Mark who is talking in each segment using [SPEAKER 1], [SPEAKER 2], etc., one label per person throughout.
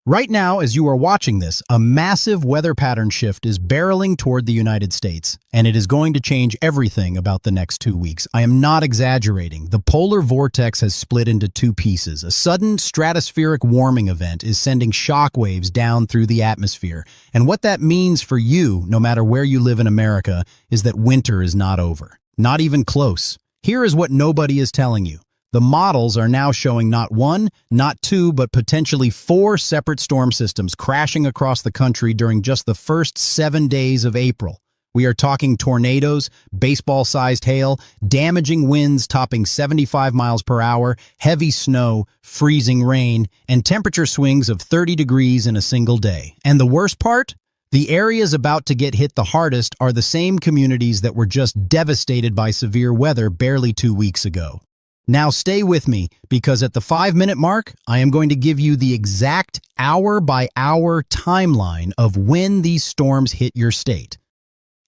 [SPEAKER 1] Right now, as you are watching this, a massive weather pattern shift is barreling toward the United States, and it is going to change everything about the next 2 weeks. I am not exaggerating. The polar vortex has split into two pieces. A sudden stratospheric warming event is sending shock waves down through the atmosphere, and what that means for you, no matter where you live in America, is that winter is not over. Not even close. Here is what nobody is telling you. The models are now showing not one, not two, but potentially 4 separate storm systems crashing across the country during just the first 7 days of April. We are talking tornadoes, baseball-sized hail, damaging winds topping 75 miles per hour, heavy snow, freezing rain, and temperature swings of 30 degrees in a single day. And the worst part? The areas about to get hit the hardest are the same communities that were just devastated by severe weather barely 2 weeks ago. Now stay with me, because at the 5-minute mark, I am going to give you the exact hour-by-hour timeline of when these storms hit your state.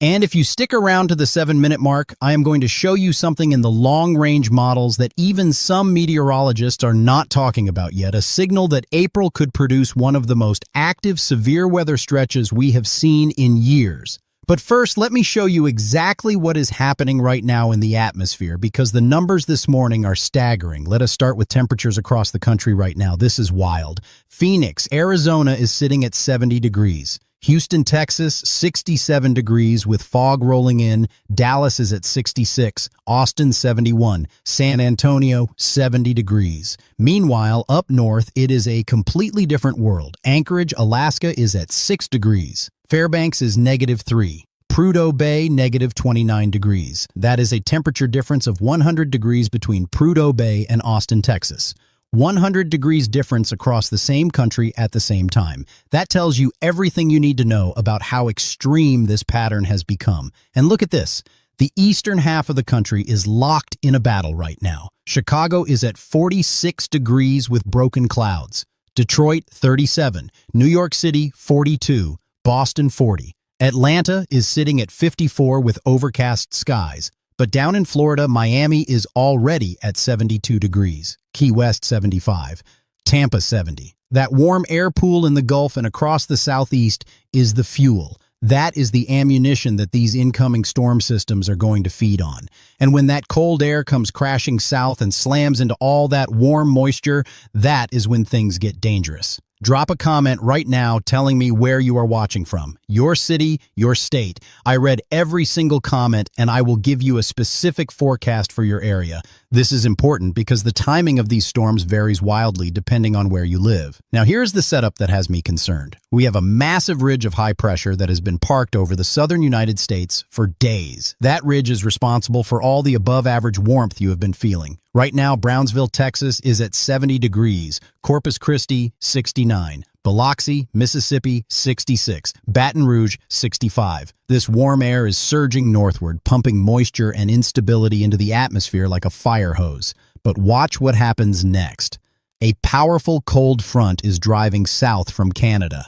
[SPEAKER 1] And if you stick around to the 7-minute mark, I am going to show you something in the long-range models that even some meteorologists are not talking about yet, a signal that April could produce one of the most active severe weather stretches we have seen in years. But first, let me show you exactly what is happening right now in the atmosphere, because the numbers this morning are staggering. Let us start with temperatures across the country right now. This is wild. Phoenix, Arizona is sitting at 70 degrees. Houston, Texas, 67 degrees with fog rolling in. Dallas is at 66. Austin, 71. San Antonio, 70 degrees. Meanwhile, up north, it is a completely different world. Anchorage, Alaska is at 6 degrees. Fairbanks is -3. Prudhoe Bay, -29 degrees. That is a temperature difference of 100 degrees between Prudhoe Bay and Austin, Texas. 100 degrees difference across the same country at the same time. That tells you everything you need to know about how extreme this pattern has become. And look at this. The eastern half of the country is locked in a battle right now. Chicago is at 46 degrees with broken clouds. Detroit, 37. New York City, 42. Boston, 40. Atlanta is sitting at 54 with overcast skies. But down in Florida, Miami is already at 72 degrees. Key West, 75. Tampa, 70. That warm air pool in the Gulf and across the southeast is the fuel. That is the ammunition that these incoming storm systems are going to feed on. And when that cold air comes crashing south and slams into all that warm moisture, that is when things get dangerous. Drop a comment right now telling me where you are watching from. Your city, your state. I read every single comment, and I will give you a specific forecast for your area. This is important because the timing of these storms varies wildly depending on where you live. Now here's the setup that has me concerned. We have a massive ridge of high pressure that has been parked over the southern United States for days. That ridge is responsible for all the above-average warmth you have been feeling. Right now, Brownsville, Texas is at 70 degrees. Corpus Christi, 69. Biloxi, Mississippi, 66. Baton Rouge, 65. This warm air is surging northward, pumping moisture and instability into the atmosphere like a fire hose. But watch what happens next. A powerful cold front is driving south from Canada.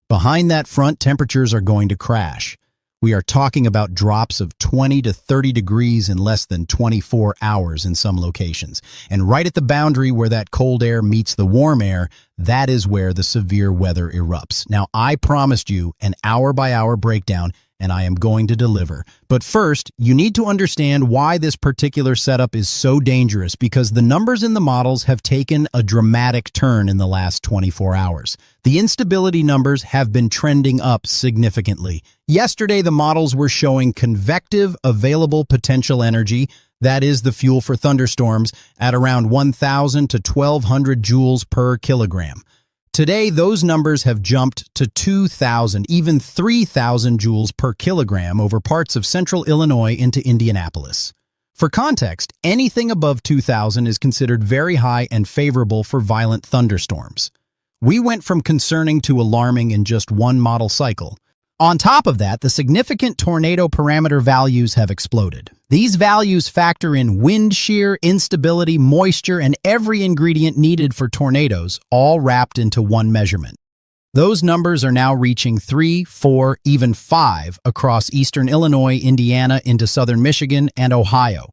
[SPEAKER 1] Behind that front, temperatures are going to crash. We are talking about drops of 20 to 30 degrees in less than 24 hours in some locations. And right at the boundary where that cold air meets the warm air, that is where the severe weather erupts. Now, I promised you an hour-by-hour breakdown, and I am going to deliver. But first, you need to understand why this particular setup is so dangerous, because the numbers in the models have taken a dramatic turn in the last 24 hours. The instability numbers have been trending up significantly. Yesterday, the models were showing convective available potential energy, that is the fuel for thunderstorms, at around 1,000 to 1,200 joules per kilogram. Today, those numbers have jumped to 2,000, even 3,000 joules per kilogram over parts of central Illinois into Indianapolis. For context, anything above 2,000 is considered very high and favorable for violent thunderstorms. We went from concerning to alarming in just one model cycle. On top of that, the significant tornado parameter values have exploded. These values factor in wind shear, instability, moisture, and every ingredient needed for tornadoes, all wrapped into one measurement. Those numbers are now reaching 3, 4, even 5 across eastern Illinois, Indiana, into southern Michigan, and Ohio.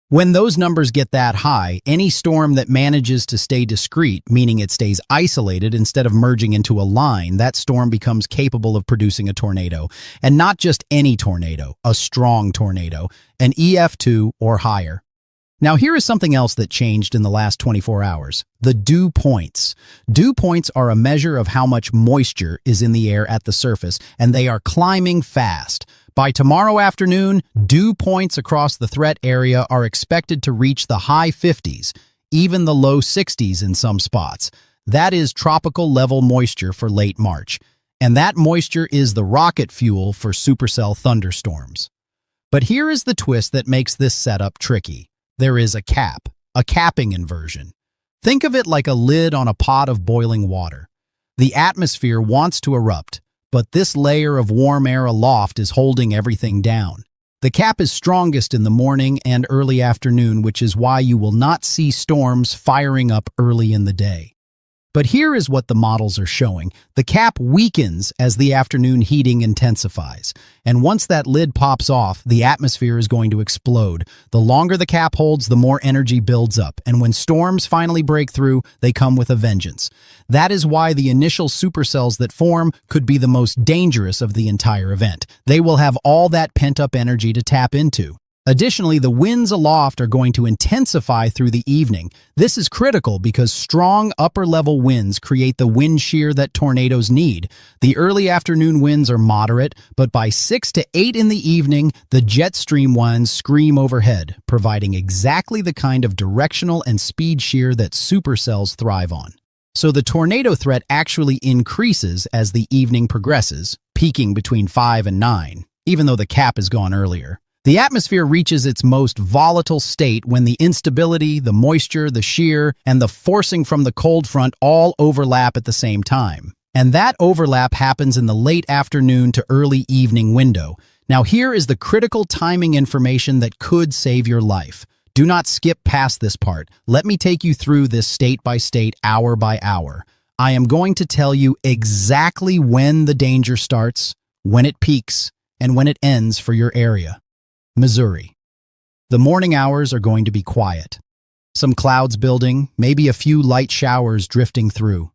[SPEAKER 1] When those numbers get that high, any storm that manages to stay discrete, meaning it stays isolated instead of merging into a line, that storm becomes capable of producing a tornado. And not just any tornado, a strong tornado, an EF2 or higher. Now here is something else that changed in the last 24 hours. The dew points. Dew points are a measure of how much moisture is in the air at the surface, and they are climbing fast. By tomorrow afternoon, dew points across the threat area are expected to reach the high 50s, even the low 60s in some spots. That is tropical level moisture for late March. And that moisture is the rocket fuel for supercell thunderstorms. But here is the twist that makes this setup tricky. There is a cap, a capping inversion. Think of it like a lid on a pot of boiling water. The atmosphere wants to erupt, but this layer of warm air aloft is holding everything down. The cap is strongest in the morning and early afternoon, which is why you will not see storms firing up early in the day. But here is what the models are showing. The cap weakens as the afternoon heating intensifies. And once that lid pops off, the atmosphere is going to explode. The longer the cap holds, the more energy builds up. And when storms finally break through, they come with a vengeance. That is why the initial supercells that form could be the most dangerous of the entire event. They will have all that pent-up energy to tap into. Additionally, the winds aloft are going to intensify through the evening. This is critical because strong upper-level winds create the wind shear that tornadoes need. The early afternoon winds are moderate, but by 6 to 8 in the evening, the jet stream winds scream overhead, providing exactly the kind of directional and speed shear that supercells thrive on. So the tornado threat actually increases as the evening progresses, peaking between 5 and 9, even though the cap is gone earlier. The atmosphere reaches its most volatile state when the instability, the moisture, the shear, and the forcing from the cold front all overlap at the same time. And that overlap happens in the late afternoon to early evening window. Now here is the critical timing information that could save your life. Do not skip past this part. Let me take you through this state by state, hour by hour. I am going to tell you exactly when the danger starts, when it peaks, and when it ends for your area. Missouri. The morning hours are going to be quiet. Some clouds building, maybe a few light showers drifting through.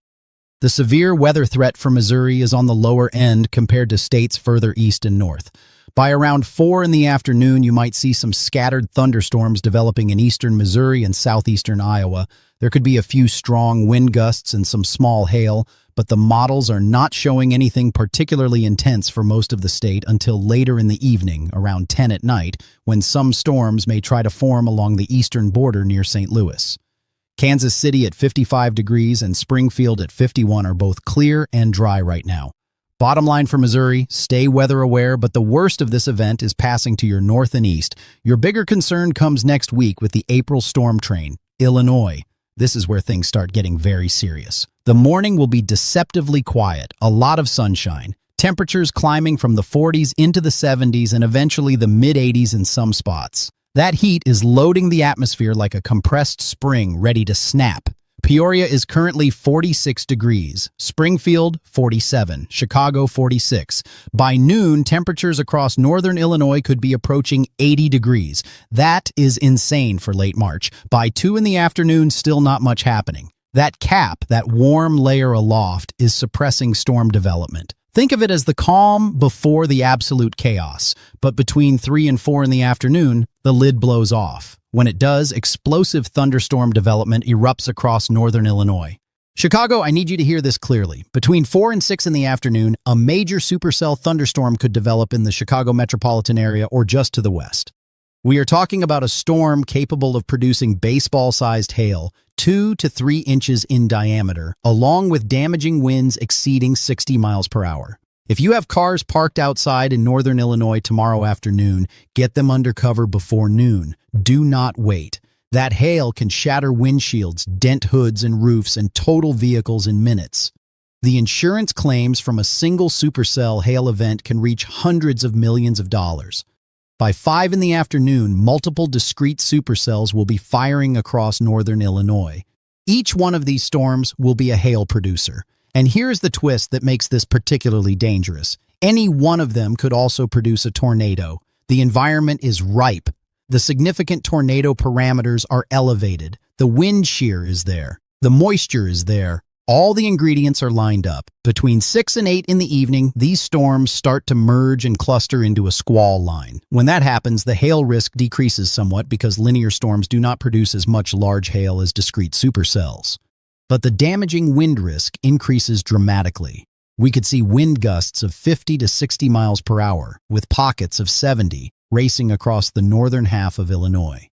[SPEAKER 1] The severe weather threat for Missouri is on the lower end compared to states further east and north. By around 4 in the afternoon, you might see some scattered thunderstorms developing in eastern Missouri and southeastern Iowa. There could be a few strong wind gusts and some small hail, but the models are not showing anything particularly intense for most of the state until later in the evening, around 10 at night, when some storms may try to form along the eastern border near St. Louis. Kansas City at 55 degrees and Springfield at 51 are both clear and dry right now. Bottom line for Missouri, stay weather aware, but the worst of this event is passing to your north and east. Your bigger concern comes next week with the April storm train, Illinois. This is where things start getting very serious. The morning will be deceptively quiet, a lot of sunshine, temperatures climbing from the 40s into the 70s and eventually the mid-80s in some spots. That heat is loading the atmosphere like a compressed spring ready to snap. Peoria is currently 46 degrees, Springfield 47, Chicago 46. By noon, temperatures across northern Illinois could be approaching 80 degrees. That is insane for late March. By 2 in the afternoon, still not much happening. That cap, that warm layer aloft, is suppressing storm development. Think of it as the calm before the absolute chaos. But between 3 and 4 in the afternoon, the lid blows off. When it does, explosive thunderstorm development erupts across northern Illinois. Chicago, I need you to hear this clearly. Between 4 and 6 in the afternoon, a major supercell thunderstorm could develop in the Chicago metropolitan area or just to the west. We are talking about a storm capable of producing baseball-sized hail, 2 to 3 inches in diameter, along with damaging winds exceeding 60 miles per hour. If you have cars parked outside in northern Illinois tomorrow afternoon, get them under cover before noon. Do not wait. That hail can shatter windshields, dent hoods and roofs, and total vehicles in minutes. The insurance claims from a single supercell hail event can reach hundreds of millions of dollars. By 5 in the afternoon, multiple discrete supercells will be firing across northern Illinois. Each one of these storms will be a hail producer. And here's the twist that makes this particularly dangerous. Any one of them could also produce a tornado. The environment is ripe. The significant tornado parameters are elevated. The wind shear is there. The moisture is there. All the ingredients are lined up. Between 6 and 8 in the evening, these storms start to merge and cluster into a squall line. When that happens, the hail risk decreases somewhat because linear storms do not produce as much large hail as discrete supercells. But the damaging wind risk increases dramatically. We could see wind gusts of 50 to 60 miles per hour, with pockets of 70, racing across the northern half of Illinois.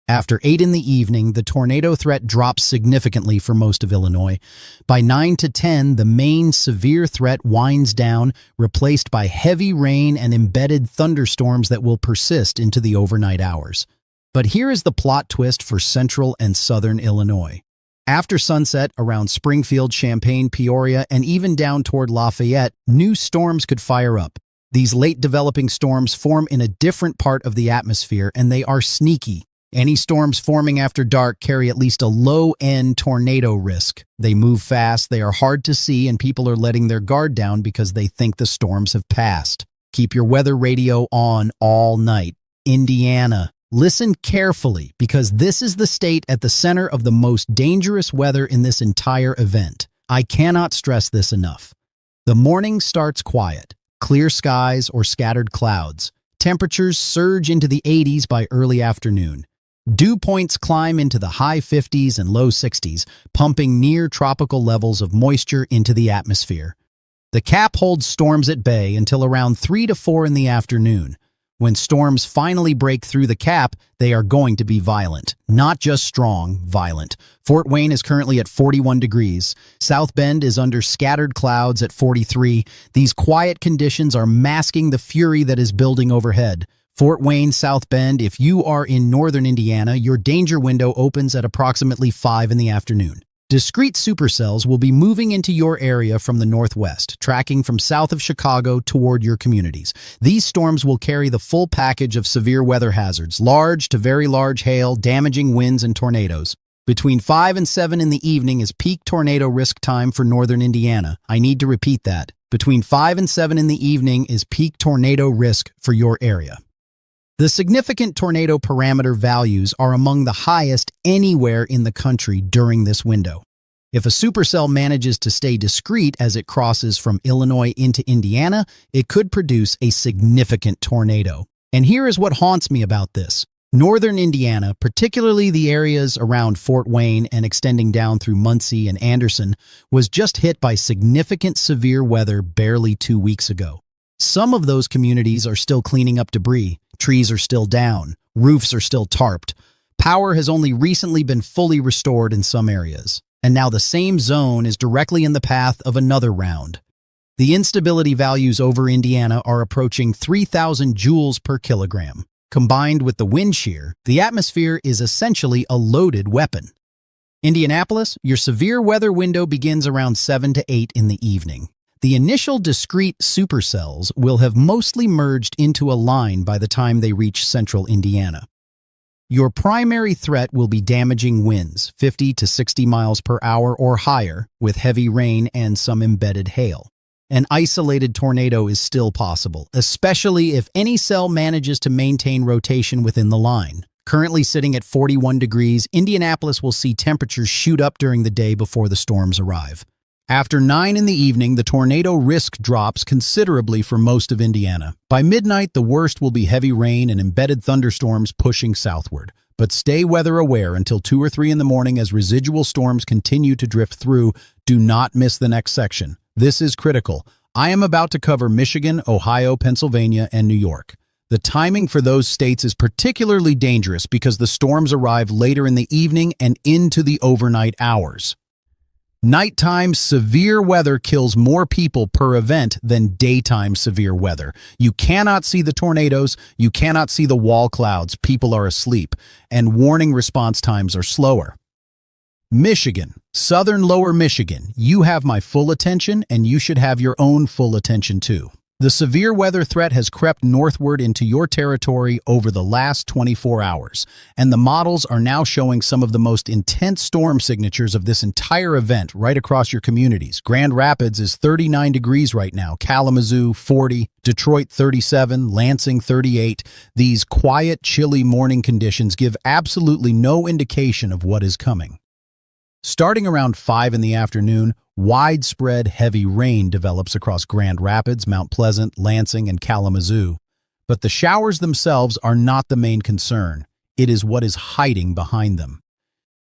[SPEAKER 1] After 8 in the evening, the tornado threat drops significantly for most of Illinois. By 9 to 10, the main severe threat winds down, replaced by heavy rain and embedded thunderstorms that will persist into the overnight hours. But here is the plot twist for central and southern Illinois. After sunset, around Springfield, Champaign, Peoria, and even down toward Lafayette, new storms could fire up. These late developing storms form in a different part of the atmosphere, and they are sneaky. Any storms forming after dark carry at least a low-end tornado risk. They move fast, they are hard to see, and people are letting their guard down because they think the storms have passed. Keep your weather radio on all night. Indiana. Listen carefully, because this is the state at the center of the most dangerous weather in this entire event. I cannot stress this enough. The morning starts quiet. Clear skies or scattered clouds. Temperatures surge into the 80s by early afternoon. Dew points climb into the high 50s and low 60s, pumping near tropical levels of moisture into the atmosphere. The cap holds storms at bay until around 3 to 4 in the afternoon. When storms finally break through the cap, they are going to be violent. Not just strong, violent. Fort Wayne is currently at 41 degrees. South Bend is under scattered clouds at 43. These quiet conditions are masking the fury that is building overhead. Fort Wayne, South Bend, if you are in northern Indiana, your danger window opens at approximately 5 in the afternoon. Discrete supercells will be moving into your area from the northwest, tracking from south of Chicago toward your communities. These storms will carry the full package of severe weather hazards, large to very large hail, damaging winds, and tornadoes. Between 5 and 7 in the evening is peak tornado risk time for northern Indiana. I need to repeat that. Between 5 and 7 in the evening is peak tornado risk for your area. The significant tornado parameter values are among the highest anywhere in the country during this window. If a supercell manages to stay discrete as it crosses from Illinois into Indiana, it could produce a significant tornado. And here is what haunts me about this. Northern Indiana, particularly the areas around Fort Wayne and extending down through Muncie and Anderson, was just hit by significant severe weather barely 2 weeks ago. Some of those communities are still cleaning up debris. Trees are still down. Roofs are still tarped. Power has only recently been fully restored in some areas. And now the same zone is directly in the path of another round. The instability values over Indiana are approaching 3,000 joules per kilogram. Combined with the wind shear, the atmosphere is essentially a loaded weapon. Indianapolis, your severe weather window begins around 7 to 8 in the evening. The initial discrete supercells will have mostly merged into a line by the time they reach central Indiana. Your primary threat will be damaging winds, 50 to 60 miles per hour or higher, with heavy rain and some embedded hail. An isolated tornado is still possible, especially if any cell manages to maintain rotation within the line. Currently sitting at 41 degrees, Indianapolis will see temperatures shoot up during the day before the storms arrive. After 9 in the evening, the tornado risk drops considerably for most of Indiana. By midnight, the worst will be heavy rain and embedded thunderstorms pushing southward. But stay weather aware until 2 or 3 in the morning as residual storms continue to drift through. Do not miss the next section. This is critical. I am about to cover Michigan, Ohio, Pennsylvania, and New York. The timing for those states is particularly dangerous because the storms arrive later in the evening and into the overnight hours. Nighttime severe weather kills more people per event than daytime severe weather. You cannot see the tornadoes, you cannot see the wall clouds, people are asleep, and warning response times are slower. Michigan, southern lower Michigan, you have my full attention and you should have your own full attention too. The severe weather threat has crept northward into your territory over the last 24 hours, and the models are now showing some of the most intense storm signatures of this entire event right across your communities. Grand Rapids is 39 degrees right now, Kalamazoo 40, Detroit 37, Lansing 38. These quiet, chilly morning conditions give absolutely no indication of what is coming. Starting around 5 in the afternoon, widespread heavy rain develops across Grand Rapids, Mount Pleasant, Lansing, and Kalamazoo. But the showers themselves are not the main concern. It is what is hiding behind them.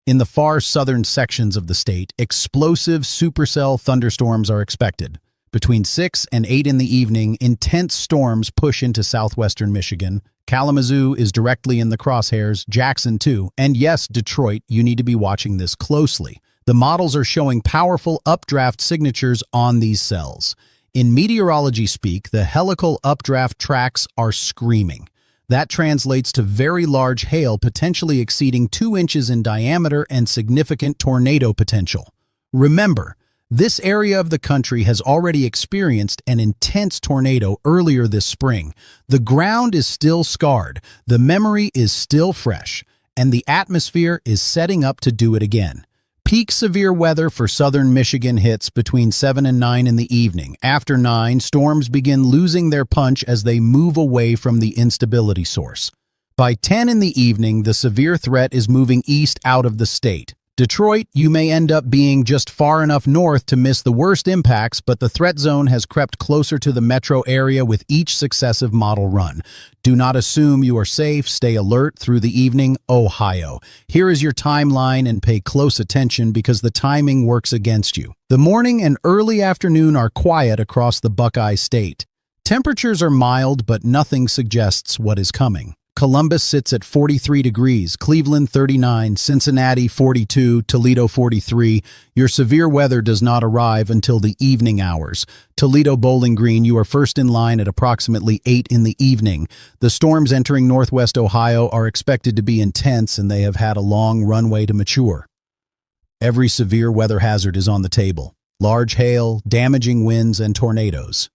[SPEAKER 1] In the far southern sections of the state, explosive supercell thunderstorms are expected. Between 6 and 8 in the evening, intense storms push into southwestern Michigan. Kalamazoo is directly in the crosshairs, Jackson too, and yes, Detroit, you need to be watching this closely. The models are showing powerful updraft signatures on these cells. In meteorology speak, the helical updraft tracks are screaming. That translates to very large hail potentially exceeding 2 inches in diameter and significant tornado potential. Remember, this area of the country has already experienced an intense tornado earlier this spring. The ground is still scarred, the memory is still fresh, and the atmosphere is setting up to do it again. Peak severe weather for southern Michigan hits between 7 and 9 in the evening. After 9, storms begin losing their punch as they move away from the instability source. By 10 in the evening, the severe threat is moving east out of the state. Detroit, you may end up being just far enough north to miss the worst impacts, but the threat zone has crept closer to the metro area with each successive model run. Do not assume you are safe. Stay alert through the evening. Ohio. Here is your timeline and pay close attention because the timing works against you. The morning and early afternoon are quiet across the Buckeye State. Temperatures are mild, but nothing suggests what is coming. Columbus sits at 43 degrees, Cleveland 39, Cincinnati 42, Toledo 43. Your severe weather does not arrive until the evening hours. Toledo Bowling Green, you are first in line at approximately 8 in the evening. The storms entering northwest Ohio are expected to be intense and they have had a long runway to mature. Every severe weather hazard is on the table. Large hail, damaging winds, and tornadoes.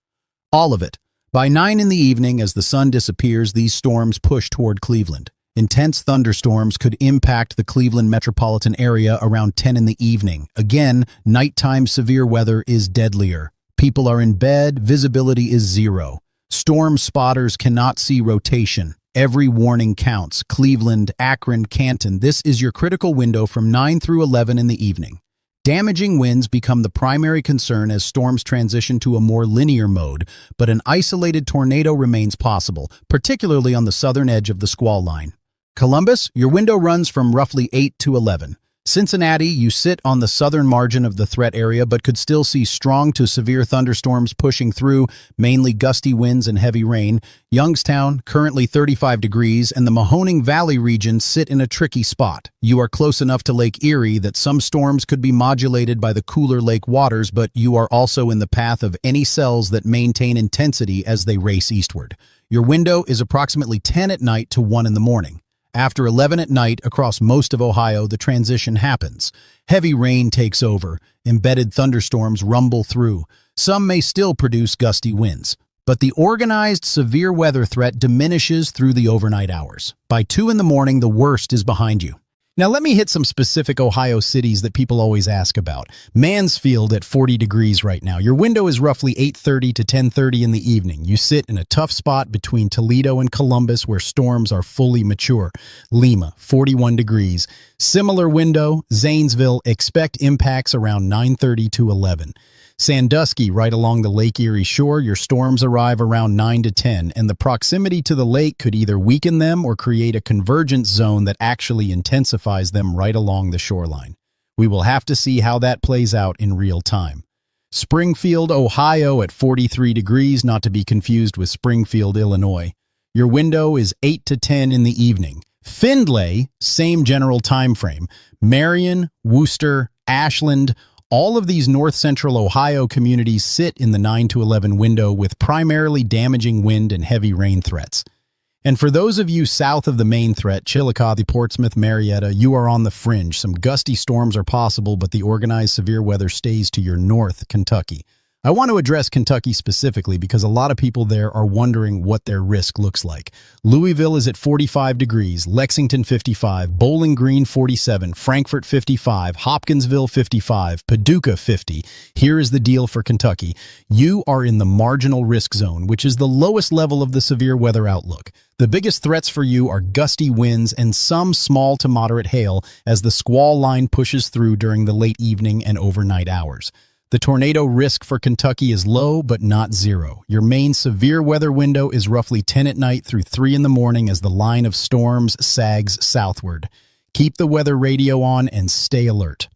[SPEAKER 1] All of it. By 9 in the evening, as the sun disappears, these storms push toward Cleveland. Intense thunderstorms could impact the Cleveland metropolitan area around 10 in the evening. Again, nighttime severe weather is deadlier. People are in bed, visibility is 0. Storm spotters cannot see rotation. Every warning counts. Cleveland, Akron, Canton, this is your critical window from 9 through 11 in the evening. Damaging winds become the primary concern as storms transition to a more linear mode, but an isolated tornado remains possible, particularly on the southern edge of the squall line. Columbus, your window runs from roughly 8 to 11. Cincinnati, you sit on the southern margin of the threat area but could still see strong to severe thunderstorms pushing through, mainly gusty winds and heavy rain. Youngstown, currently 35 degrees, and the Mahoning Valley region sit in a tricky spot. You are close enough to Lake Erie that some storms could be modulated by the cooler lake waters, but you are also in the path of any cells that maintain intensity as they race eastward. Your window is approximately 10 at night to 1 in the morning. After 11 at night, across most of Ohio, the transition happens. Heavy rain takes over. Embedded thunderstorms rumble through. Some may still produce gusty winds. But the organized severe weather threat diminishes through the overnight hours. By 2 in the morning, the worst is behind you. Now let me hit some specific Ohio cities that people always ask about. Mansfield at 40 degrees right now. Your window is roughly 8:30 to 10:30 in the evening. You sit in a tough spot between Toledo and Columbus where storms are fully mature. Lima, 41 degrees. Similar window, Zanesville, expect impacts around 9:30 to 11. Sandusky, right along the Lake Erie shore, your storms arrive around 9 to 10, and the proximity to the lake could either weaken them or create a convergence zone that actually intensifies them right along the shoreline. We will have to see how that plays out in real time. Springfield, Ohio at 43 degrees, not to be confused with Springfield, Illinois. Your window is 8 to 10 in the evening. Findlay, same general time frame. Marion, Worcester, Ashland, all of these north-central Ohio communities sit in the 9 to 11 window with primarily damaging wind and heavy rain threats. And for those of you south of the main threat, Chillicothe, Portsmouth, Marietta, you are on the fringe. Some gusty storms are possible, but the organized severe weather stays to your north, Kentucky. I want to address Kentucky specifically because a lot of people there are wondering what their risk looks like. Louisville is at 45 degrees, Lexington 55, Bowling Green 47, Frankfort 55, Hopkinsville 55, Paducah 50. Here is the deal for Kentucky. You are in the marginal risk zone, which is the lowest level of the severe weather outlook. The biggest threats for you are gusty winds and some small to moderate hail as the squall line pushes through during the late evening and overnight hours. The tornado risk for Kentucky is low, but not zero. Your main severe weather window is roughly 10 at night through 3 in the morning as the line of storms sags southward. Keep the weather radio on and stay alert.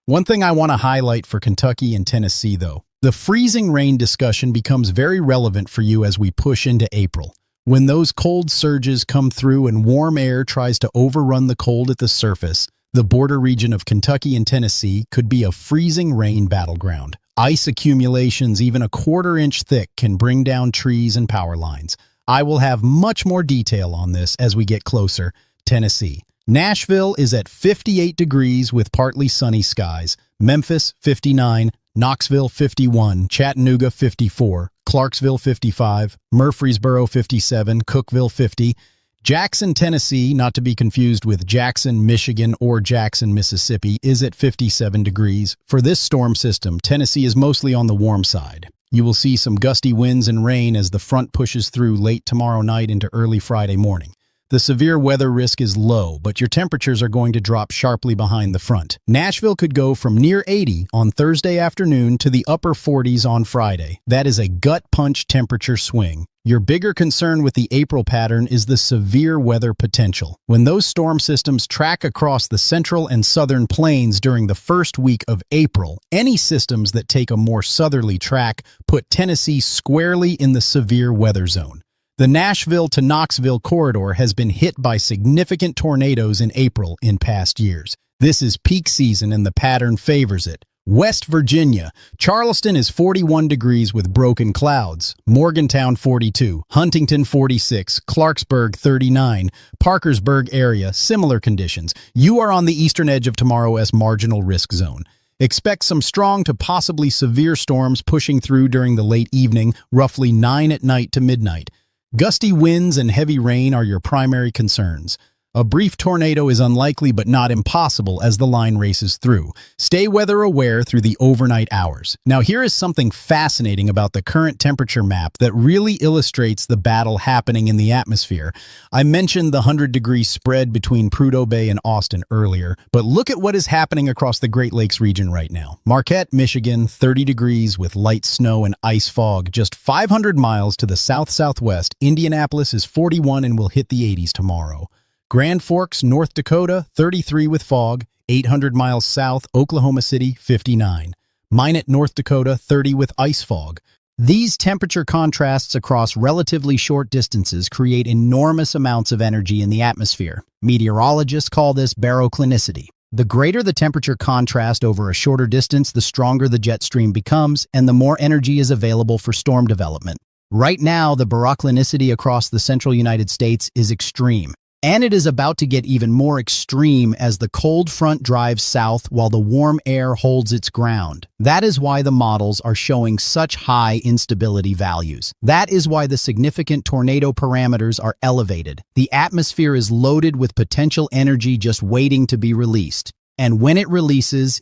[SPEAKER 1] One thing I want to highlight for Kentucky and Tennessee, though, the freezing rain discussion becomes very relevant for you as we push into April. When those cold surges come through and warm air tries to overrun the cold at the surface, the border region of Kentucky and Tennessee could be a freezing rain battleground. Ice accumulations even a quarter-inch thick can bring down trees and power lines. I will have much more detail on this as we get closer. Tennessee. Nashville is at 58 degrees with partly sunny skies. Memphis, 59. Knoxville, 51. Chattanooga, 54. Clarksville, 55. Murfreesboro, 57. Cookeville, 50. Jackson, Tennessee, not to be confused with Jackson, Michigan, or Jackson, Mississippi, is at 57 degrees. For this storm system, Tennessee is mostly on the warm side. You will see some gusty winds and rain as the front pushes through late tomorrow night into early Friday morning. The severe weather risk is low, but your temperatures are going to drop sharply behind the front. Nashville could go from near 80 on Thursday afternoon to the upper 40s on Friday. That is a gut punch temperature swing. Your bigger concern with the April pattern is the severe weather potential. When those storm systems track across the central and southern plains during the first week of April, any systems that take a more southerly track put Tennessee squarely in the severe weather zone. The Nashville to Knoxville corridor has been hit by significant tornadoes in April in past years. This is peak season and the pattern favors it. West Virginia. Charleston is 41 degrees with broken clouds. Morgantown 42. Huntington 46. Clarksburg 39. Parkersburg area, similar conditions. You are on the eastern edge of tomorrow's marginal risk zone. Expect some strong to possibly severe storms pushing through during the late evening, roughly 9 at night to midnight. Gusty winds and heavy rain are your primary concerns. A brief tornado is unlikely but not impossible as the line races through. Stay weather aware through the overnight hours. Now here is something fascinating about the current temperature map that really illustrates the battle happening in the atmosphere. I mentioned the 100-degree spread between Prudhoe Bay and Austin earlier, but look at what is happening across the Great Lakes region right now. Marquette, Michigan, 30 degrees with light snow and ice fog just 500 miles to the south-southwest. Indianapolis is 41 and will hit the 80s tomorrow. Grand Forks, North Dakota, 33 with fog, 800 miles south, Oklahoma City, 59. Minot, North Dakota, 30 with ice fog. These temperature contrasts across relatively short distances create enormous amounts of energy in the atmosphere. Meteorologists call this baroclinicity. The greater the temperature contrast over a shorter distance, the stronger the jet stream becomes, and the more energy is available for storm development. Right now, the baroclinicity across the central United States is extreme. And it is about to get even more extreme as the cold front drives south while the warm air holds its ground. That is why the models are showing such high instability values. That is why the significant tornado parameters are elevated. The atmosphere is loaded with potential energy just waiting to be released. And when it releases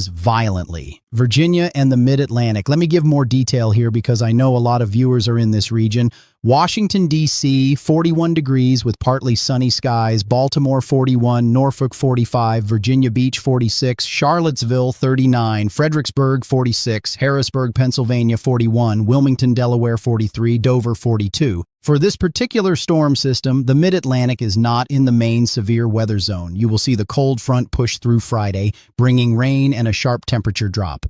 [SPEAKER 1] violently. Virginia and the Mid-Atlantic. Let me give more detail here because I know a lot of viewers are in this region. Washington, D.C., 41 degrees with partly sunny skies. Baltimore, 41. Norfolk, 45. Virginia Beach, 46. Charlottesville, 39. Fredericksburg, 46. Harrisburg, Pennsylvania, 41. Wilmington, Delaware, 43. Dover, 42. For this particular storm system, the Mid-Atlantic is not in the main severe weather zone. You will see the cold front push through Friday, bringing rain and a sharp temperature drop.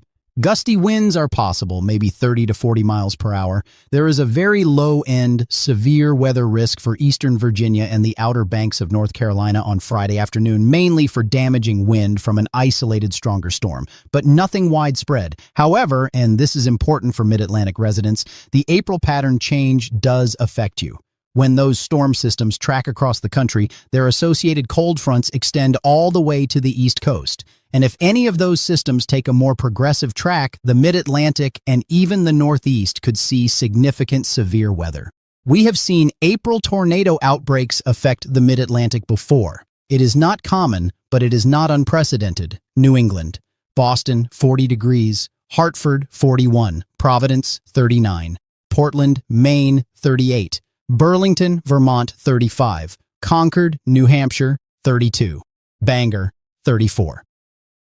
[SPEAKER 1] Gusty winds are possible, maybe 30 to 40 miles per hour. There is a very low-end, severe weather risk for eastern Virginia and the Outer Banks of North Carolina on Friday afternoon, mainly for damaging wind from an isolated stronger storm, but nothing widespread. However, and this is important for Mid-Atlantic residents, the April pattern change does affect you. When those storm systems track across the country, their associated cold fronts extend all the way to the East Coast. And if any of those systems take a more progressive track, the mid-Atlantic and even the Northeast could see significant severe weather. We have seen April tornado outbreaks affect the mid-Atlantic before. It is not common, but it is not unprecedented. New England, Boston, 40 degrees, Hartford, 41, Providence, 39, Portland, Maine, 38, Burlington, Vermont, 35, Concord, New Hampshire, 32, Bangor, 34.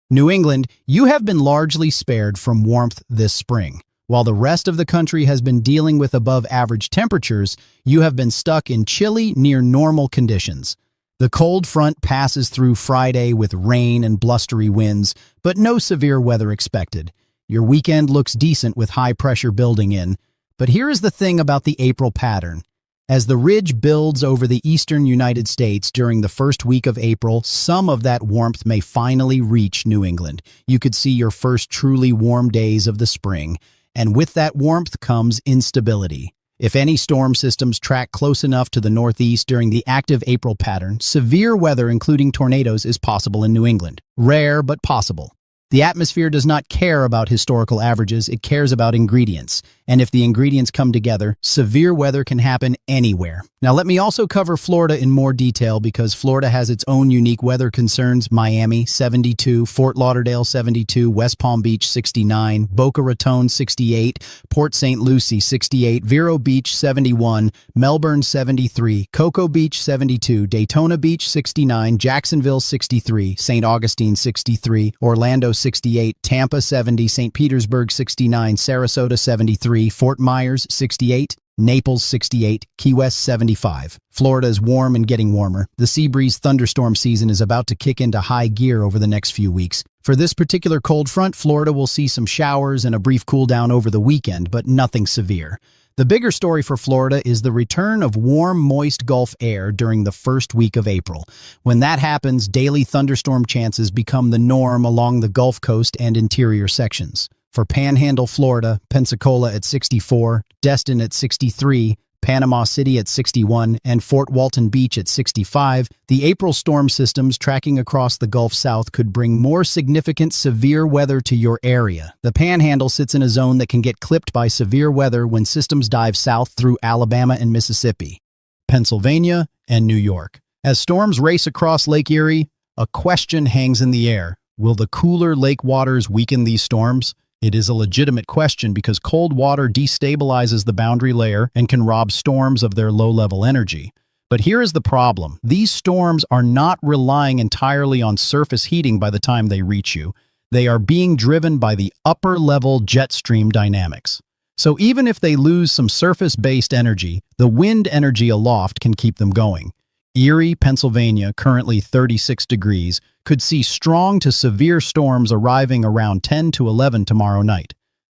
[SPEAKER 1] New England, you have been largely spared from warmth this spring. While the rest of the country has been dealing with above-average temperatures, you have been stuck in chilly, near-normal conditions. The cold front passes through Friday with rain and blustery winds, but no severe weather expected. Your weekend looks decent with high pressure building in. But here is the thing about the April pattern. As the ridge builds over the eastern United States during the first week of April, some of that warmth may finally reach New England. You could see your first truly warm days of the spring. And with that warmth comes instability. If any storm systems track close enough to the northeast during the active April pattern, severe weather including tornadoes is possible in New England. Rare, but possible. The atmosphere does not care about historical averages, it cares about ingredients. And if the ingredients come together, severe weather can happen anywhere. Now let me also cover Florida in more detail because Florida has its own unique weather concerns. Miami, 72, Fort Lauderdale, 72, West Palm Beach, 69, Boca Raton, 68, Port St. Lucie, 68, Vero Beach, 71, Melbourne, 73, Cocoa Beach, 72, Daytona Beach, 69, Jacksonville, 63, St. Augustine, 63, Orlando, 68, Tampa, 70, St. Petersburg, 69, Sarasota, 73, Fort Myers, 68, Naples, 68, Key West, 75. Florida is warm and getting warmer. The sea breeze thunderstorm season is about to kick into high gear over the next few weeks. For this particular cold front, Florida will see some showers and a brief cool down over the weekend, but nothing severe. The bigger story for Florida is the return of warm, moist Gulf air during the first week of April. When that happens, daily thunderstorm chances become the norm along the Gulf Coast and interior sections. For Panhandle, Florida, Pensacola at 64, Destin at 63, Panama City at 61, and Fort Walton Beach at 65, the April storm systems tracking across the Gulf South could bring more significant severe weather to your area. The Panhandle sits in a zone that can get clipped by severe weather when systems dive south through Alabama and Mississippi, Pennsylvania, and New York. As storms race across Lake Erie, a question hangs in the air. Will the cooler lake waters weaken these storms? It is a legitimate question because cold water destabilizes the boundary layer and can rob storms of their low-level energy. But here is the problem. These storms are not relying entirely on surface heating by the time they reach you. They are being driven by the upper-level jet stream dynamics. So even if they lose some surface-based energy, the wind energy aloft can keep them going. Erie, Pennsylvania, currently 36 degrees, could see strong to severe storms arriving around 10 to 11 tomorrow night.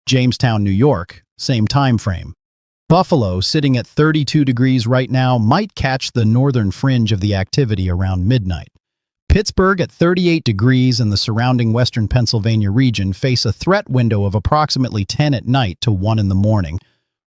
[SPEAKER 1] Jamestown, New York, same time frame. Buffalo, sitting at 32 degrees right now, might catch the northern fringe of the activity around midnight. Pittsburgh at 38 degrees and the surrounding western Pennsylvania region face a threat window of approximately 10 at night to 1 in the morning.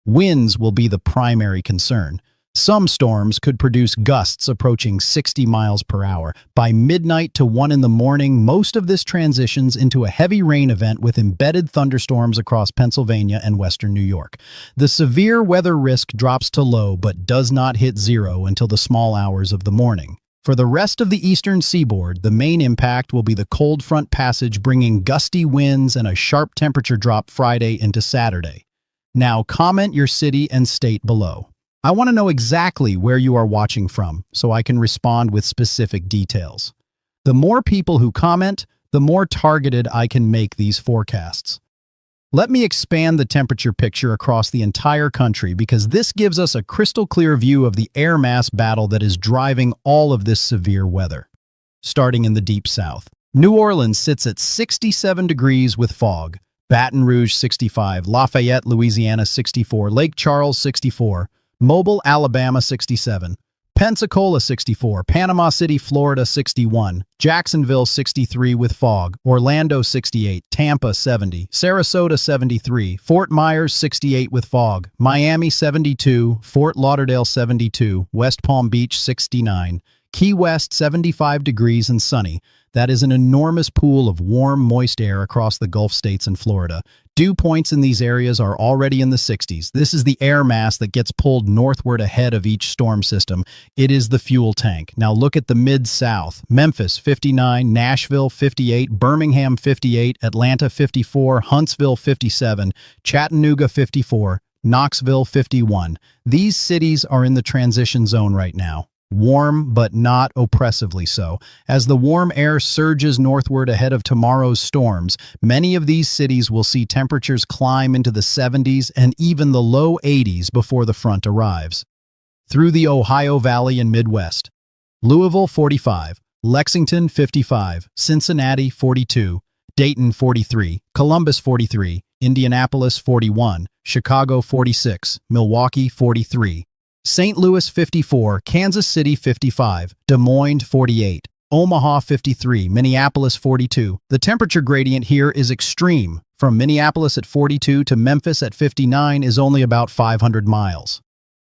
[SPEAKER 1] Winds will be the primary concern. Some storms could produce gusts approaching 60 miles per hour. By midnight to 1 in the morning, most of this transitions into a heavy rain event with embedded thunderstorms across Pennsylvania and western New York. The severe weather risk drops to low but does not hit zero until the small hours of the morning. For the rest of the eastern seaboard, the main impact will be the cold front passage bringing gusty winds and a sharp temperature drop Friday into Saturday. Now comment your city and state below. I want to know exactly where you are watching from so I can respond with specific details. The more people who comment, the more targeted I can make these forecasts. Let me expand the temperature picture across the entire country because this gives us a crystal clear view of the air mass battle that is driving all of this severe weather. Starting in the deep south, New Orleans sits at 67 degrees with fog, Baton Rouge 65, Lafayette, Louisiana 64, Lake Charles 64, Mobile, Alabama 67, Pensacola 64, Panama City, Florida 61, Jacksonville 63 with fog, Orlando 68, Tampa 70, Sarasota 73, Fort Myers 68 with fog, Miami 72, Fort Lauderdale 72, West Palm Beach 69, Key West, 75 degrees and sunny. That is an enormous pool of warm, moist air across the Gulf states and Florida. Dew points in these areas are already in the 60s. This is the air mass that gets pulled northward ahead of each storm system. It is the fuel tank. Now look at the Mid-South. Memphis, 59, Nashville, 58, Birmingham, 58, Atlanta, 54, Huntsville, 57, Chattanooga, 54, Knoxville, 51. These cities are in the transition zone right now. Warm, but not oppressively so. As the warm air surges northward ahead of tomorrow's storms, many of these cities will see temperatures climb into the 70s and even the low 80s before the front arrives. Through the Ohio Valley and Midwest. Louisville, 45, Lexington, 55, Cincinnati, 42, Dayton, 43, Columbus, 43, Indianapolis, 41, Chicago, 46, Milwaukee, 43, St. Louis, 54, Kansas City, 55, Des Moines, 48, Omaha, 53, Minneapolis, 42. The temperature gradient here is extreme. From Minneapolis at 42 to Memphis at 59 is only about 500 miles.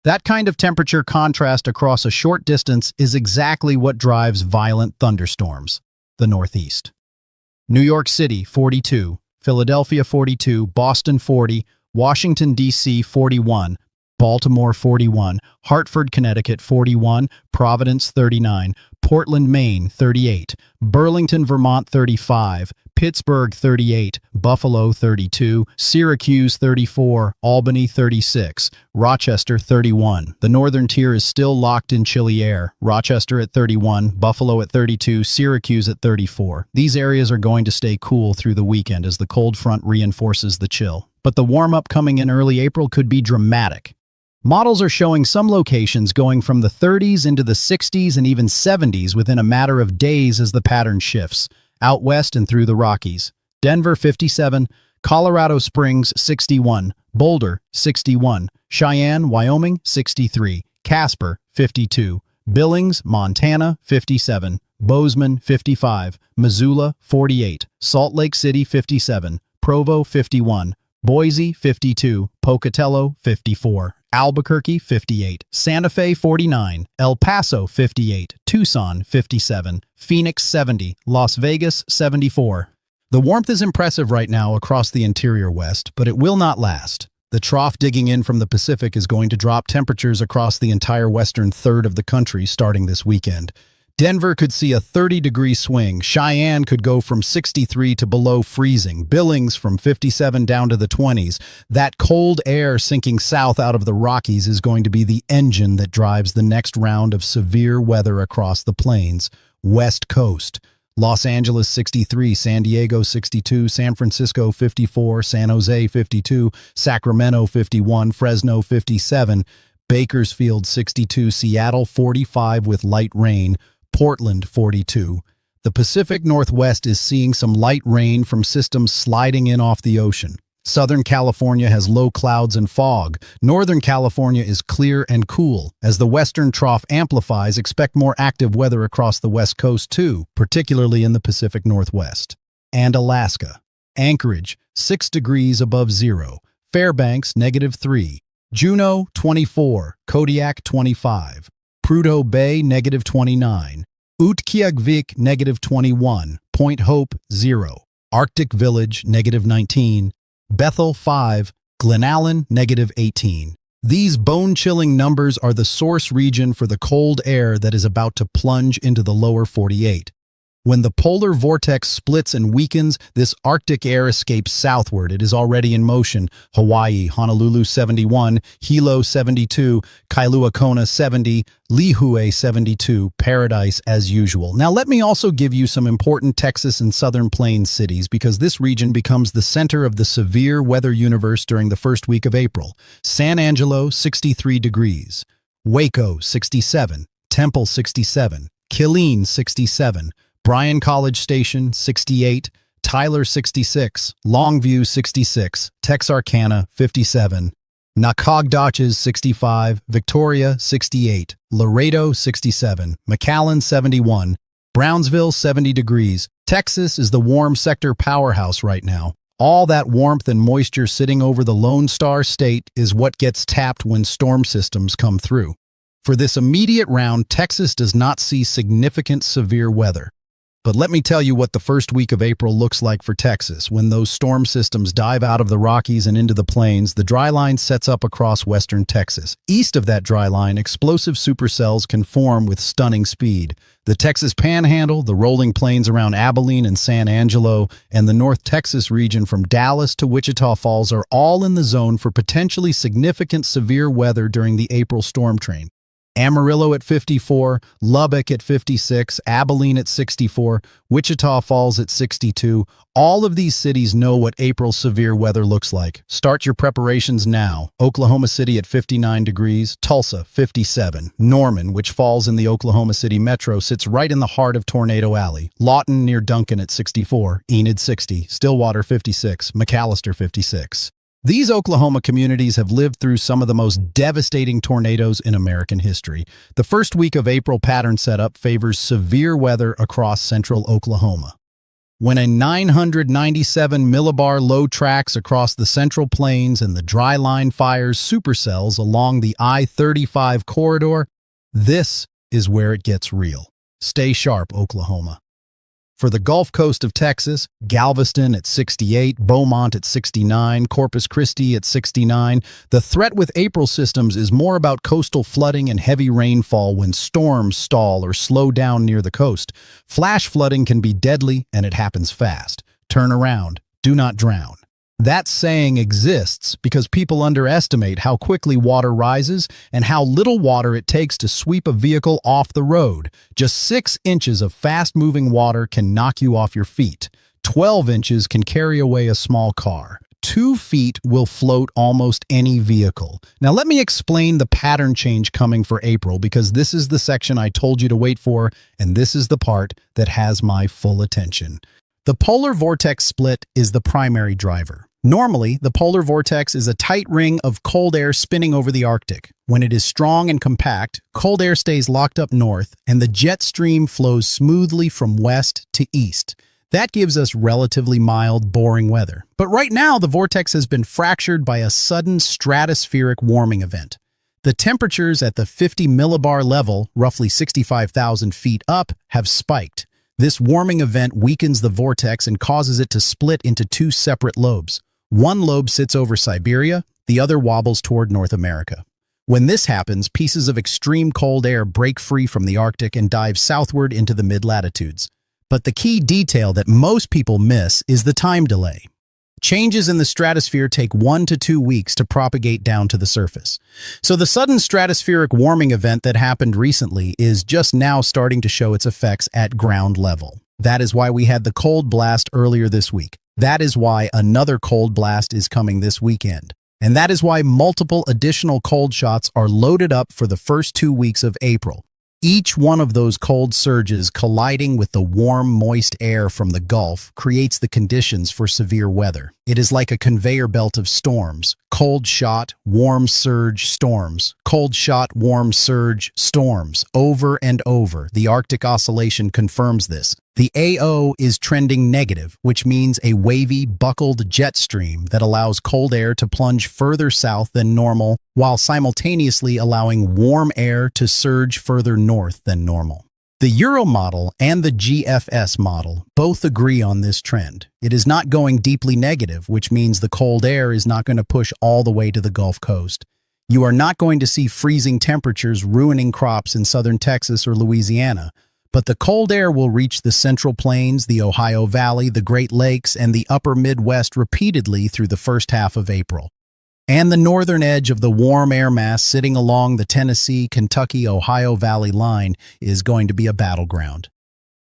[SPEAKER 1] That kind of temperature contrast across a short distance is exactly what drives violent thunderstorms. The Northeast. New York City, 42, Philadelphia, 42, Boston, 40, Washington, D.C., 41, Baltimore, 41, Hartford, Connecticut, 41, Providence, 39, Portland, Maine, 38, Burlington, Vermont, 35, Pittsburgh, 38, Buffalo, 32, Syracuse, 34, Albany, 36, Rochester, 31. The northern tier is still locked in chilly air. Rochester at 31, Buffalo at 32, Syracuse at 34. These areas are going to stay cool through the weekend as the cold front reinforces the chill. But the warm-up coming in early April could be dramatic. Models are showing some locations going from the 30s into the 60s and even 70s within a matter of days as the pattern shifts. Out west and through the Rockies. Denver, 57, Colorado Springs, 61, Boulder, 61, Cheyenne, Wyoming, 63, Casper, 52, Billings, Montana, 57, Bozeman, 55, Missoula, 48, Salt Lake City, 57, Provo, 51, Boise, 52, Pocatello, 54, Albuquerque, 58, Santa Fe, 49, El Paso, 58, Tucson, 57, Phoenix, 70, Las Vegas, 74. The warmth is impressive right now across the interior West, but it will not last. The trough digging in from the Pacific is going to drop temperatures across the entire western third of the country starting this weekend. Denver could see a 30-degree swing. Cheyenne could go from 63 to below freezing. Billings from 57 down to the 20s. That cold air sinking south out of the Rockies is going to be the engine that drives the next round of severe weather across the plains. West Coast. Los Angeles 63, San Diego 62, San Francisco 54, San Jose 52, Sacramento 51, Fresno 57, Bakersfield 62, Seattle 45 with light rain, Portland, 42. The Pacific Northwest is seeing some light rain from systems sliding in off the ocean. Southern California has low clouds and fog. Northern California is clear and cool. As the western trough amplifies, expect more active weather across the West Coast too, particularly in the Pacific Northwest. And Alaska. Anchorage, 6 degrees above zero. Fairbanks, -3. Juneau, 24. Kodiak, 25. Prudhoe Bay, -29. Utqiagvik, -21. Point Hope, 0. Arctic Village, -19. Bethel, 5. Glenallen, -18. These bone-chilling numbers are the source region for the cold air that is about to plunge into the lower 48. When the polar vortex splits and weakens, this Arctic air escapes southward. It is already in motion. Hawaii, Honolulu 71, Hilo 72, Kailua Kona 70, Lihue 72, Paradise as usual. Now let me also give you some important Texas and Southern Plains cities because this region becomes the center of the severe weather universe during the first week of April. San Angelo, 63 degrees. Waco, 67. Temple, 67. Killeen, 67. Bryan College Station, 68, Tyler, 66, Longview, 66, Texarkana, 57, Nacogdoches, 65, Victoria, 68, Laredo, 67, McAllen, 71, Brownsville, 70 degrees. Texas is the warm sector powerhouse right now. All that warmth and moisture sitting over the Lone Star State is what gets tapped when storm systems come through. For this immediate round, Texas does not see significant severe weather. But let me tell you what the first week of April looks like for Texas. When those storm systems dive out of the Rockies and into the plains, the dry line sets up across western Texas. East of that dry line, explosive supercells can form with stunning speed. The Texas Panhandle, the rolling plains around Abilene and San Angelo, and the North Texas region from Dallas to Wichita Falls are all in the zone for potentially significant severe weather during the April storm train. Amarillo at 54, Lubbock at 56, Abilene at 64, Wichita Falls at 62. All of these cities know what April severe weather looks like. Start your preparations now. Oklahoma City at 59 degrees, Tulsa 57. Norman, which falls in the Oklahoma City metro, sits right in the heart of Tornado Alley. Lawton near Duncan at 64, Enid 60, Stillwater 56, McAllister 56. These Oklahoma communities have lived through some of the most devastating tornadoes in American history. The first week of April pattern setup favors severe weather across central Oklahoma. When a 997 millibar low tracks across the Central Plains and the dry line fires supercells along the I-35 corridor, this is where it gets real. Stay sharp, Oklahoma. For the Gulf Coast of Texas, Galveston at 68, Beaumont at 69, Corpus Christi at 69, the threat with April systems is more about coastal flooding and heavy rainfall when storms stall or slow down near the coast. Flash flooding can be deadly, and it happens fast. Turn around. Do not drown. That saying exists because people underestimate how quickly water rises and how little water it takes to sweep a vehicle off the road. Just 6 inches of fast-moving water can knock you off your feet. 12 inches can carry away a small car. 2 feet will float almost any vehicle. Now let me explain the pattern change coming for April, because this is the section I told you to wait for, and this is the part that has my full attention. The polar vortex split is the primary driver. Normally, the polar vortex is a tight ring of cold air spinning over the Arctic. When it is strong and compact, cold air stays locked up north, and the jet stream flows smoothly from west to east. That gives us relatively mild, boring weather. But right now, the vortex has been fractured by a sudden stratospheric warming event. The temperatures at the 50 millibar level, roughly 65,000 feet up, have spiked. This warming event weakens the vortex and causes it to split into 2 separate lobes. One lobe sits over Siberia, the other wobbles toward North America. When this happens, pieces of extreme cold air break free from the Arctic and dive southward into the mid-latitudes. But the key detail that most people miss is the time delay. Changes in the stratosphere take 1 to 2 weeks to propagate down to the surface. So the sudden stratospheric warming event that happened recently is just now starting to show its effects at ground level. That is why we had the cold blast earlier this week. That is why another cold blast is coming this weekend. And that is why multiple additional cold shots are loaded up for the first 2 weeks of April. Each one of those cold surges colliding with the warm, moist air from the Gulf creates the conditions for severe weather. It is like a conveyor belt of storms. Cold shot, warm surge, storms. Cold shot, warm surge, storms. Over and over. The Arctic Oscillation confirms this. The AO is trending negative, which means a wavy, buckled jet stream that allows cold air to plunge further south than normal, while simultaneously allowing warm air to surge further north than normal. The Euro model and the GFS model both agree on this trend. It is not going deeply negative, which means the cold air is not going to push all the way to the Gulf Coast. You are not going to see freezing temperatures ruining crops in southern Texas or Louisiana. But the cold air will reach the Central Plains, the Ohio Valley, the Great Lakes, and the upper Midwest repeatedly through the first half of April. And the northern edge of the warm air mass sitting along the Tennessee, Kentucky, Ohio Valley line is going to be a battleground.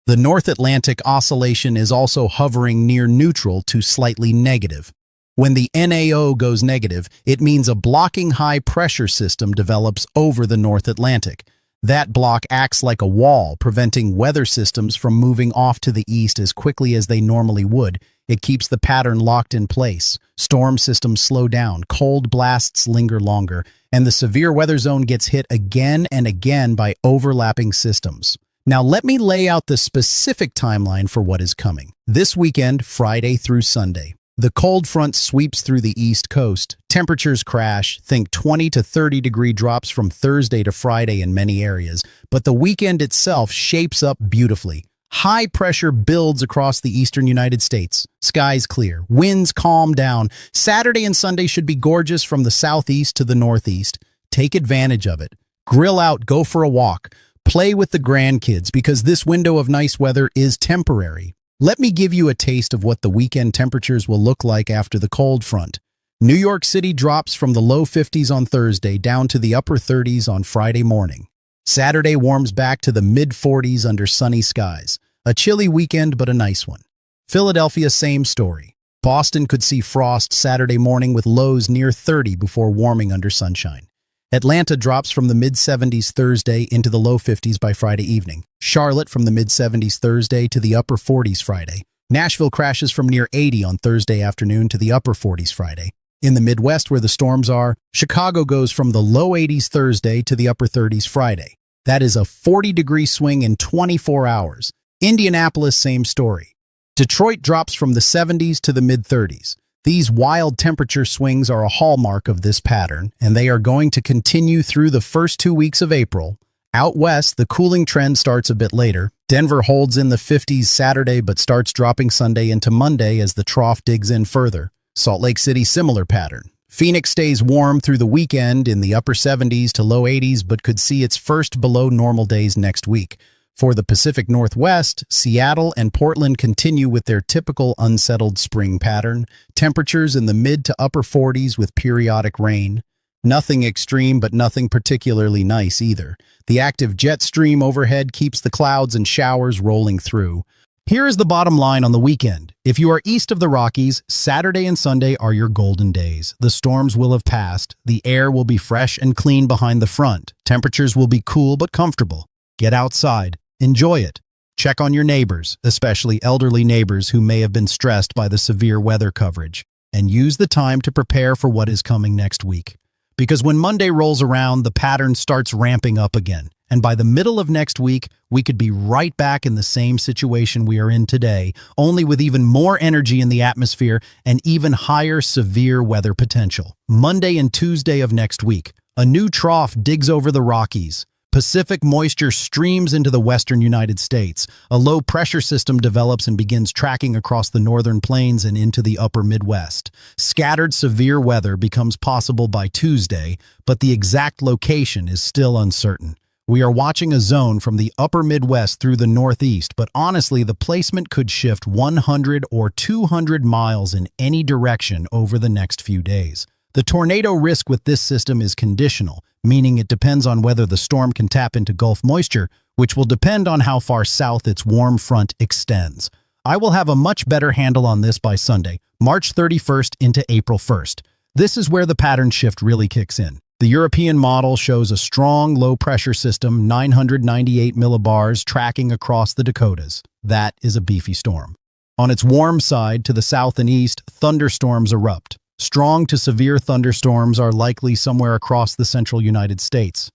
[SPEAKER 1] The North Atlantic Oscillation is also hovering near neutral to slightly negative. When the NAO goes negative, it means a blocking high-pressure system develops over the North Atlantic. That block acts like a wall, preventing weather systems from moving off to the east as quickly as they normally would. It keeps the pattern locked in place. Storm systems slow down, cold blasts linger longer, and the severe weather zone gets hit again and again by overlapping systems. Now let me lay out the specific timeline for what is coming. This weekend, Friday through Sunday. The cold front sweeps through the East Coast. Temperatures crash, think 20 to 30-degree drops from Thursday to Friday in many areas, but the weekend itself shapes up beautifully. High pressure builds across the eastern United States. Skies clear. Winds calm down. Saturday and Sunday should be gorgeous from the southeast to the northeast. Take advantage of it. Grill out, go for a walk. Play with the grandkids because this window of nice weather is temporary. Let me give you a taste of what the weekend temperatures will look like after the cold front. New York City drops from the low 50s on Thursday down to the upper 30s on Friday morning. Saturday warms back to the mid-40s under sunny skies. A chilly weekend, but a nice one. Philadelphia, same story. Boston could see frost Saturday morning with lows near 30 before warming under sunshine. Atlanta drops from the mid-70s Thursday into the low 50s by Friday evening. Charlotte from the mid-70s Thursday to the upper 40s Friday. Nashville crashes from near 80 on Thursday afternoon to the upper 40s Friday. In the Midwest, where the storms are, Chicago goes from the low 80s Thursday to the upper 30s Friday. That is a 40-degree swing in 24 hours. Indianapolis, same story. Detroit drops from the 70s to the mid-30s. These wild temperature swings are a hallmark of this pattern, and they are going to continue through the first 2 weeks of April. Out west, the cooling trend starts a bit later. Denver holds in the 50s Saturday but starts dropping Sunday into Monday as the trough digs in further. Salt Lake City, similar pattern. Phoenix stays warm through the weekend in the upper 70s to low 80s but could see its first below normal days next week. For the Pacific Northwest, Seattle and Portland continue with their typical unsettled spring pattern. Temperatures in the mid to upper 40s with periodic rain. Nothing extreme, but nothing particularly nice either. The active jet stream overhead keeps the clouds and showers rolling through. Here is the bottom line on the weekend. If you are east of the Rockies, Saturday and Sunday are your golden days. The storms will have passed. The air will be fresh and clean behind the front. Temperatures will be cool but comfortable. Get outside. Enjoy it. Check on your neighbors, especially elderly neighbors who may have been stressed by the severe weather coverage, and use the time to prepare for what is coming next week. Because when Monday rolls around, the pattern starts ramping up again, and by the middle of next week, we could be right back in the same situation we are in today, only with even more energy in the atmosphere and even higher severe weather potential. Monday and Tuesday of next week, a new trough digs over the Rockies. Pacific moisture streams into the western United States. A low-pressure system develops and begins tracking across the northern plains and into the upper Midwest. Scattered severe weather becomes possible by Tuesday, but the exact location is still uncertain. We are watching a zone from the upper Midwest through the Northeast, but honestly, the placement could shift 100 or 200 miles in any direction over the next few days. The tornado risk with this system is conditional, meaning it depends on whether the storm can tap into Gulf moisture, which will depend on how far south its warm front extends. I will have a much better handle on this by Sunday, March 31st into April 1st. This is where the pattern shift really kicks in. The European model shows a strong low-pressure system, 998 millibars, tracking across the Dakotas. That is a beefy storm. On its warm side, to the south and east, thunderstorms erupt. Strong to severe thunderstorms are likely somewhere across the central United States.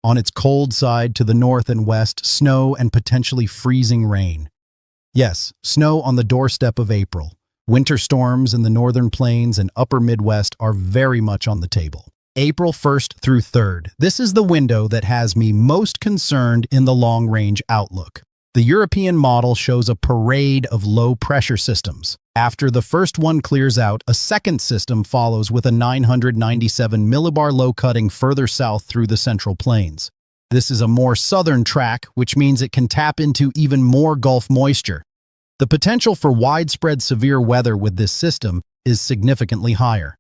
[SPEAKER 1] On its cold side, to the north and west, snow and potentially freezing rain. Yes, snow on the doorstep of April. Winter storms in the northern plains and upper Midwest are very much on the table. April 1st through 3rd. This is the window that has me most concerned in the long-range outlook. The European model shows a parade of low-pressure systems. After the first one clears out, a second system follows with a 997 millibar low cutting further south through the Central Plains. This is a more southern track, which means it can tap into even more Gulf moisture. The potential for widespread severe weather with this system is significantly higher.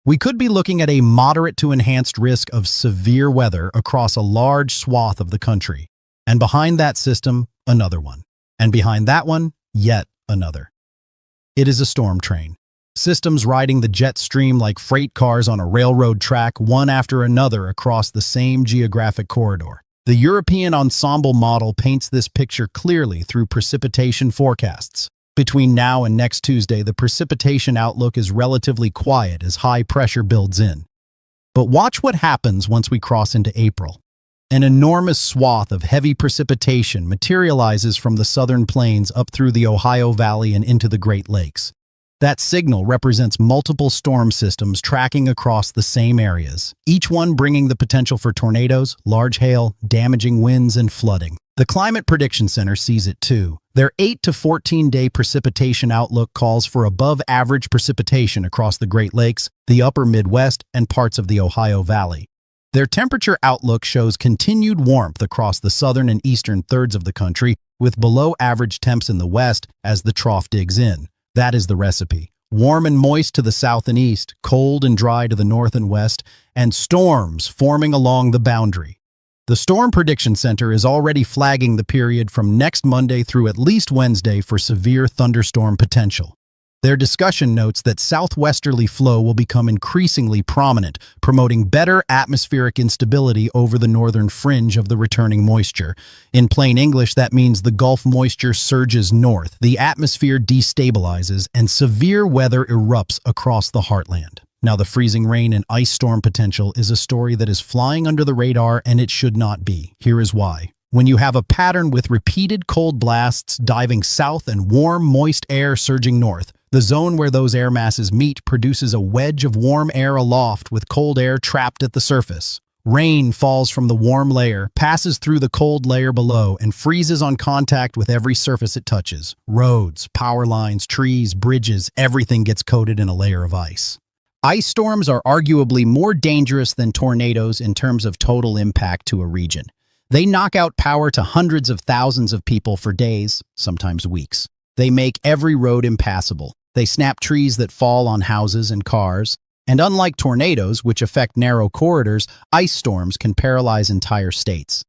[SPEAKER 1] We could be looking at a moderate to enhanced risk of severe weather across a large swath of the country. And behind that system, another one. And behind that one, yet another. It is a storm train. Systems riding the jet stream like freight cars on a railroad track, one after another across the same geographic corridor. The European ensemble model paints this picture clearly through precipitation forecasts. Between now and next Tuesday, the precipitation outlook is relatively quiet as high pressure builds in. But watch what happens once we cross into April. An enormous swath of heavy precipitation materializes from the southern plains up through the Ohio Valley and into the Great Lakes. That signal represents multiple storm systems tracking across the same areas, each one bringing the potential for tornadoes, large hail, damaging winds, and flooding. The Climate Prediction Center sees it too. Their 8 to 14-day precipitation outlook calls for above-average precipitation across the Great Lakes, the upper Midwest, and parts of the Ohio Valley. Their temperature outlook shows continued warmth across the southern and eastern thirds of the country, with below-average temps in the west as the trough digs in. That is the recipe. Warm and moist to the south and east, cold and dry to the north and west, and storms forming along the boundary. The Storm Prediction Center is already flagging the period from next Monday through at least Wednesday for severe thunderstorm potential. Their discussion notes that southwesterly flow will become increasingly prominent, promoting better atmospheric instability over the northern fringe of the returning moisture. In plain English, that means the Gulf moisture surges north, the atmosphere destabilizes, and severe weather erupts across the heartland. Now, the freezing rain and ice storm potential is a story that is flying under the radar, and it should not be. Here is why. When you have a pattern with repeated cold blasts diving south and warm, moist air surging north, the zone where those air masses meet produces a wedge of warm air aloft with cold air trapped at the surface. Rain falls from the warm layer, passes through the cold layer below, and freezes on contact with every surface it touches. Roads, power lines, trees, bridges, everything gets coated in a layer of ice. Ice storms are arguably more dangerous than tornadoes in terms of total impact to a region. They knock out power to hundreds of thousands of people for days, sometimes weeks. They make every road impassable. They snap trees that fall on houses and cars. And unlike tornadoes, which affect narrow corridors, ice storms can paralyze entire states.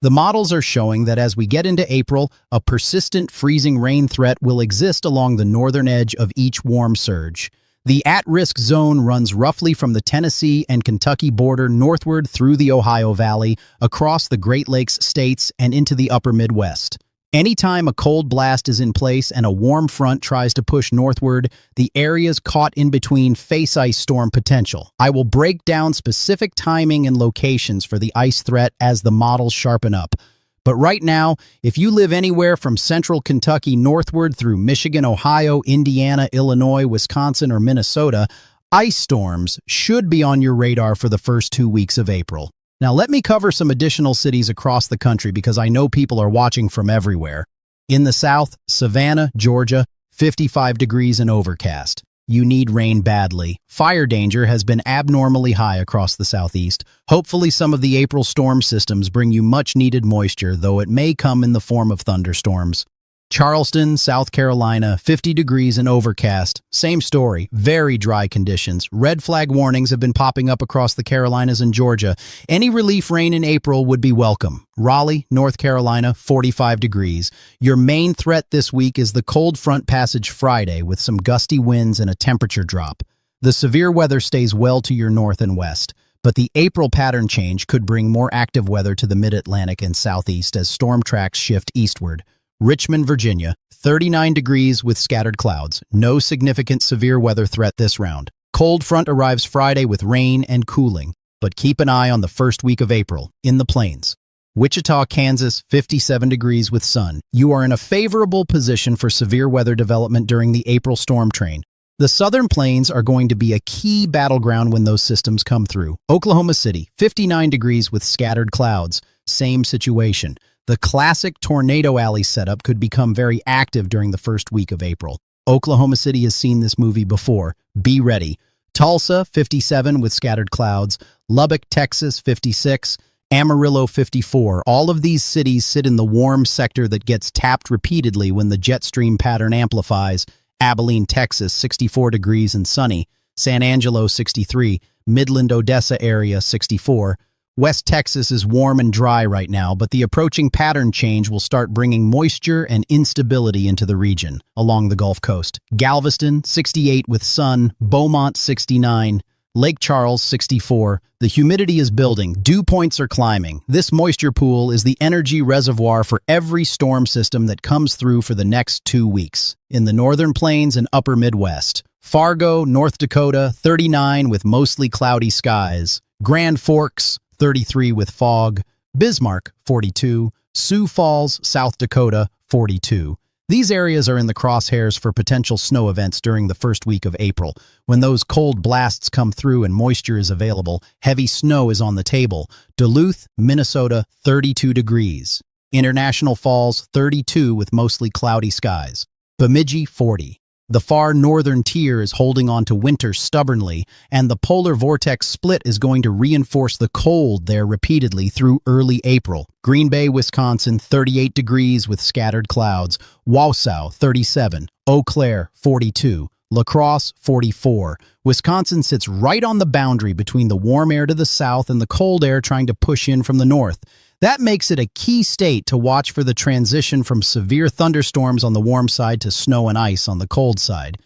[SPEAKER 1] The models are showing that as we get into April, a persistent freezing rain threat will exist along the northern edge of each warm surge. The at-risk zone runs roughly from the Tennessee and Kentucky border northward through the Ohio Valley, across the Great Lakes states, and into the upper Midwest. Anytime a cold blast is in place and a warm front tries to push northward, the areas caught in between face ice storm potential. I will break down specific timing and locations for the ice threat as the models sharpen up. But right now, if you live anywhere from central Kentucky northward through Michigan, Ohio, Indiana, Illinois, Wisconsin, or Minnesota, ice storms should be on your radar for the first 2 weeks of April. Now let me cover some additional cities across the country because I know people are watching from everywhere. In the south, Savannah, Georgia, 55 degrees and overcast. You need rain badly. Fire danger has been abnormally high across the southeast. Hopefully some of the April storm systems bring you much-needed moisture, though it may come in the form of thunderstorms. Charleston, South Carolina, 50 degrees and overcast. Same story, very dry conditions. Red flag warnings have been popping up across the Carolinas and Georgia. Any relief rain in April would be welcome. Raleigh, North Carolina, 45 degrees. Your main threat this week is the cold front passage Friday with some gusty winds and a temperature drop. The severe weather stays well to your north and west, but the April pattern change could bring more active weather to the mid-Atlantic and southeast as storm tracks shift eastward. Richmond, Virginia, 39 degrees with scattered clouds. No significant severe weather threat this round. Cold front arrives Friday with rain and cooling, but keep an eye on the first week of April in the plains. Wichita, Kansas, 57 degrees with sun. You are in a favorable position for severe weather development during the April storm train. The southern plains are going to be a key battleground when those systems come through. Oklahoma City, 59 degrees with scattered clouds. Same situation. The classic tornado alley setup could become very active during the first week of April. Oklahoma City has seen this movie before. Be ready. Tulsa, 57 with scattered clouds. Lubbock, Texas, 56. Amarillo, 54. All of these cities sit in the warm sector that gets tapped repeatedly when the jet stream pattern amplifies. Abilene, Texas, 64 degrees and sunny. San Angelo, 63. Midland, Odessa area, 64. West Texas is warm and dry right now, but the approaching pattern change will start bringing moisture and instability into the region along the Gulf Coast. Galveston, 68 with sun. Beaumont, 69. Lake Charles, 64. The humidity is building. Dew points are climbing. This moisture pool is the energy reservoir for every storm system that comes through for the next 2 weeks. In the northern plains and upper Midwest. Fargo, North Dakota, 39 with mostly cloudy skies. Grand Forks, 33 with fog. Bismarck, 42. Sioux Falls, South Dakota, 42. These areas are in the crosshairs for potential snow events during the first week of April. When those cold blasts come through and moisture is available, heavy snow is on the table. Duluth, Minnesota, 32 degrees. International Falls, 32 with mostly cloudy skies. Bemidji, 40. The far northern tier is holding on to winter stubbornly, and the polar vortex split is going to reinforce the cold there repeatedly through early April. Green Bay, Wisconsin, 38 degrees with scattered clouds. Wausau, 37. Eau Claire, 42. La Crosse, 44. Wisconsin sits right on the boundary between the warm air to the south and the cold air trying to push in from the north. That makes it a key state to watch for the transition from severe thunderstorms on the warm side to snow and ice on the cold side.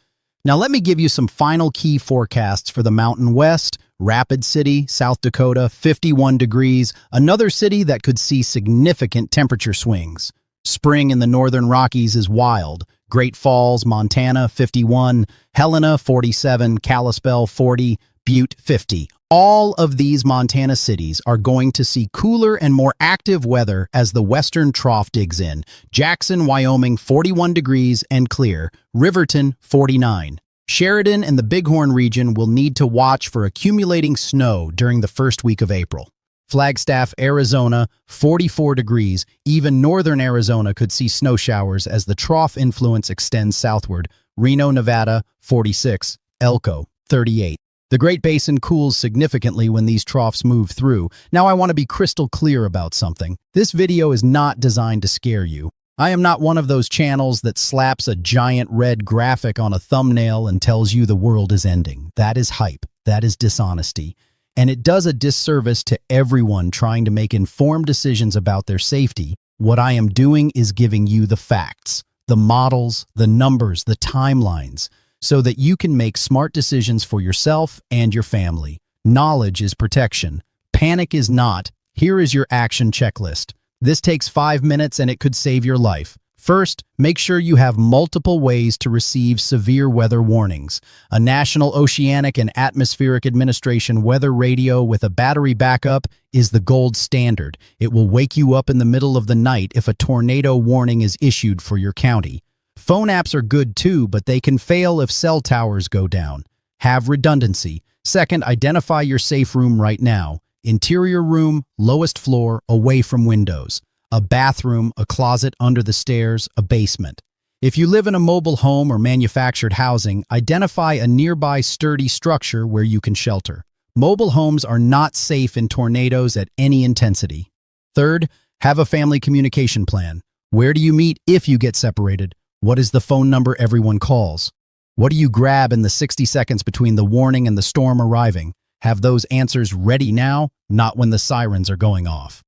[SPEAKER 1] Now let me give you some final key forecasts for the Mountain West. Rapid City, South Dakota, 51 degrees, another city that could see significant temperature swings. Spring in the northern Rockies is wild. Great Falls, Montana, 51, Helena, 47, Kalispell, 40, Butte, 50. All of these Montana cities are going to see cooler and more active weather as the western trough digs in. Jackson, Wyoming, 41 degrees and clear. Riverton, 49. Sheridan and the Bighorn region will need to watch for accumulating snow during the first week of April. Flagstaff, Arizona, 44 degrees. Even northern Arizona could see snow showers as the trough influence extends southward. Reno, Nevada, 46. Elko, 38. The Great Basin cools significantly when these troughs move through. Now I want to be crystal clear about something. This video is not designed to scare you. I am not one of those channels that slaps a giant red graphic on a thumbnail and tells you the world is ending. That is hype. That is dishonesty. And it does a disservice to everyone trying to make informed decisions about their safety. What I am doing is giving you the facts, the models, the numbers, the timelines, so that you can make smart decisions for yourself and your family. Knowledge is protection. Panic is not. Here is your action checklist. This takes 5 minutes and it could save your life. First, make sure you have multiple ways to receive severe weather warnings. A National Oceanic and Atmospheric Administration weather radio with a battery backup is the gold standard. It will wake you up in the middle of the night if a tornado warning is issued for your county. Phone apps are good too, but they can fail if cell towers go down. Have redundancy. Second, identify your safe room right now. Interior room, lowest floor, away from windows. A bathroom, a closet under the stairs, a basement. If you live in a mobile home or manufactured housing, identify a nearby sturdy structure where you can shelter. Mobile homes are not safe in tornadoes at any intensity. Third, have a family communication plan. Where do you meet if you get separated? What is the phone number everyone calls? What do you grab in the 60 seconds between the warning and the storm arriving? Have those answers ready now, not when the sirens are going off.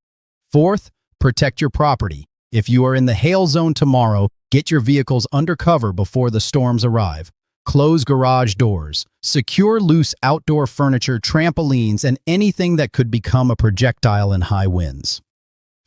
[SPEAKER 1] Fourth, protect your property. If you are in the hail zone tomorrow, get your vehicles under cover before the storms arrive. Close garage doors. Secure loose outdoor furniture, trampolines, and anything that could become a projectile in high winds.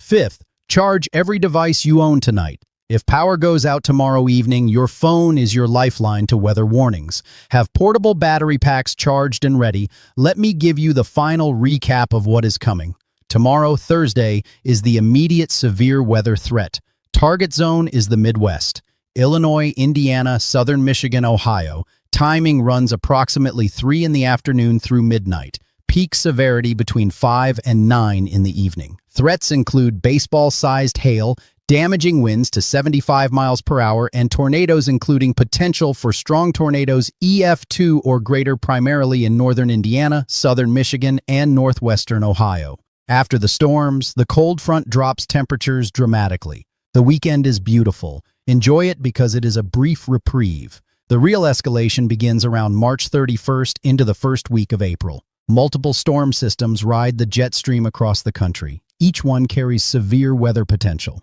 [SPEAKER 1] Fifth, charge every device you own tonight. If power goes out tomorrow evening, your phone is your lifeline to weather warnings. Have portable battery packs charged and ready. Let me give you the final recap of what is coming. Tomorrow, Thursday, is the immediate severe weather threat. Target zone is the Midwest. Illinois, Indiana, southern Michigan, Ohio. Timing runs approximately 3 in the afternoon through midnight. Peak severity between 5 and 9 in the evening. Threats include baseball-sized hail, damaging winds to 75 miles per hour, and tornadoes including potential for strong tornadoes EF2 or greater primarily in northern Indiana, southern Michigan, and northwestern Ohio. After the storms, the cold front drops temperatures dramatically. The weekend is beautiful. Enjoy it because it is a brief reprieve. The real escalation begins around March 31st into the first week of April. Multiple storm systems ride the jet stream across the country. Each one carries severe weather potential.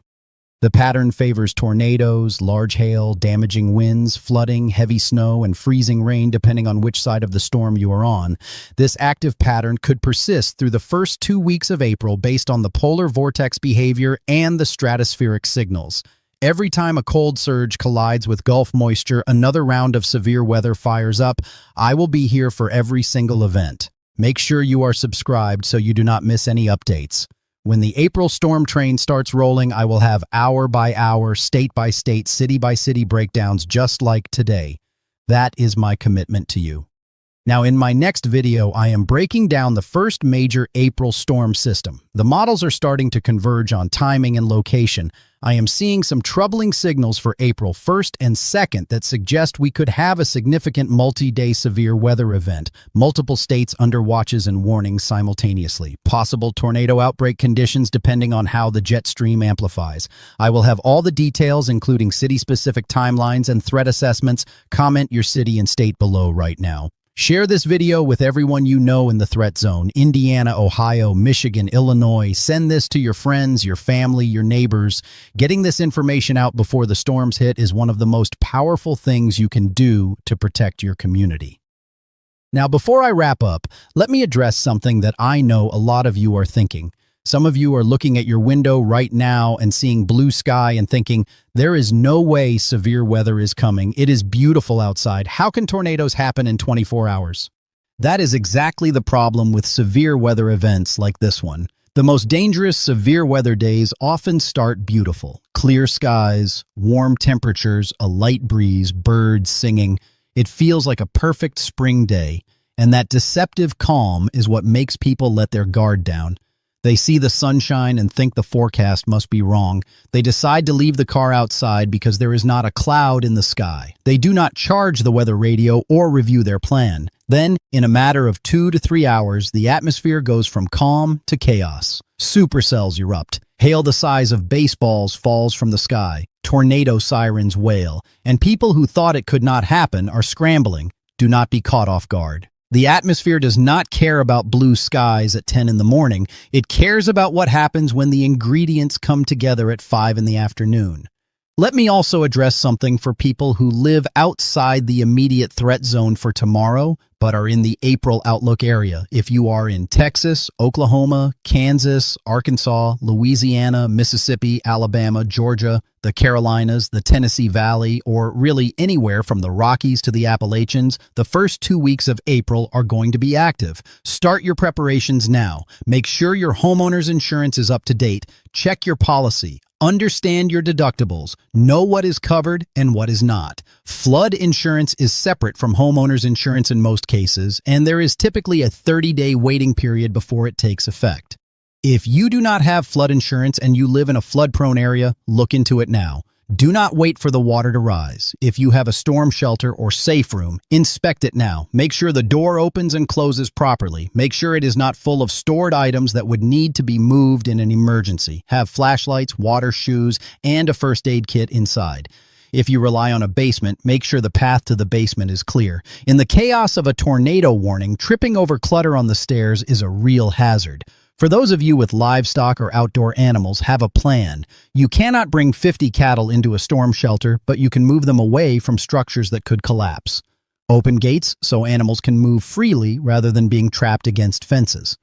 [SPEAKER 1] The pattern favors tornadoes, large hail, damaging winds, flooding, heavy snow, and freezing rain depending on which side of the storm you are on. This active pattern could persist through the first 2 weeks of April based on the polar vortex behavior and the stratospheric signals. Every time a cold surge collides with Gulf moisture, another round of severe weather fires up. I will be here for every single event. Make sure you are subscribed so you do not miss any updates. When the April storm train starts rolling, I will have hour by hour, state by state, city by city breakdowns just like today. That is my commitment to you. Now, in my next video, I am breaking down the first major April storm system. The models are starting to converge on timing and location. I am seeing some troubling signals for April 1st and 2nd that suggest we could have a significant multi-day severe weather event, multiple states under watches and warnings simultaneously, possible tornado outbreak conditions depending on how the jet stream amplifies. I will have all the details, including city-specific timelines and threat assessments. Comment your city and state below right now. Share this video with everyone you know in the threat zone: Indiana, Ohio, Michigan, Illinois. Send this to your friends, your family, your neighbors. Getting this information out before the storms hit is one of the most powerful things you can do to protect your community. Now, before I wrap up, let me address something that I know a lot of you are thinking. Some of you are looking at your window right now and seeing blue sky and thinking, there is no way severe weather is coming. It is beautiful outside. How can tornadoes happen in 24 hours? That is exactly the problem with severe weather events like this one. The most dangerous severe weather days often start beautiful. Clear skies, warm temperatures, a light breeze, birds singing. It feels like a perfect spring day. And that deceptive calm is what makes people let their guard down. They see the sunshine and think the forecast must be wrong. They decide to leave the car outside because there is not a cloud in the sky. They do not charge the weather radio or review their plan. Then, in a matter of 2 to 3 hours, the atmosphere goes from calm to chaos. Supercells erupt. Hail the size of baseballs falls from the sky. Tornado sirens wail. And people who thought it could not happen are scrambling. Do not be caught off guard. The atmosphere does not care about blue skies at 10 in the morning. It cares about what happens when the ingredients come together at 5 in the afternoon. Let me also address something for people who live outside the immediate threat zone for tomorrow, but are in the April outlook area. If you are in Texas, Oklahoma, Kansas, Arkansas, Louisiana, Mississippi, Alabama, Georgia, the Carolinas, the Tennessee Valley, or really anywhere from the Rockies to the Appalachians, the first 2 weeks of April are going to be active. Start your preparations now. Make sure your homeowner's insurance is up to date. Check your policy. Understand your deductibles. Know what is covered and what is not. Flood insurance is separate from homeowner's insurance in most cases, and there is typically a 30-day waiting period before it takes effect. If you do not have flood insurance and you live in a flood-prone area, look into it now. Do not wait for the water to rise. If you have a storm shelter or safe room, inspect it now. Make sure the door opens and closes properly. Make sure it is not full of stored items that would need to be moved in an emergency. Have flashlights, water, shoes, and a first aid kit inside. If you rely on a basement, make sure the path to the basement is clear. In the chaos of a tornado warning, tripping over clutter on the stairs is a real hazard. For those of you with livestock or outdoor animals, have a plan. You cannot bring 50 cattle into a storm shelter, but you can move them away from structures that could collapse. Open gates so animals can move freely rather than being trapped against fences.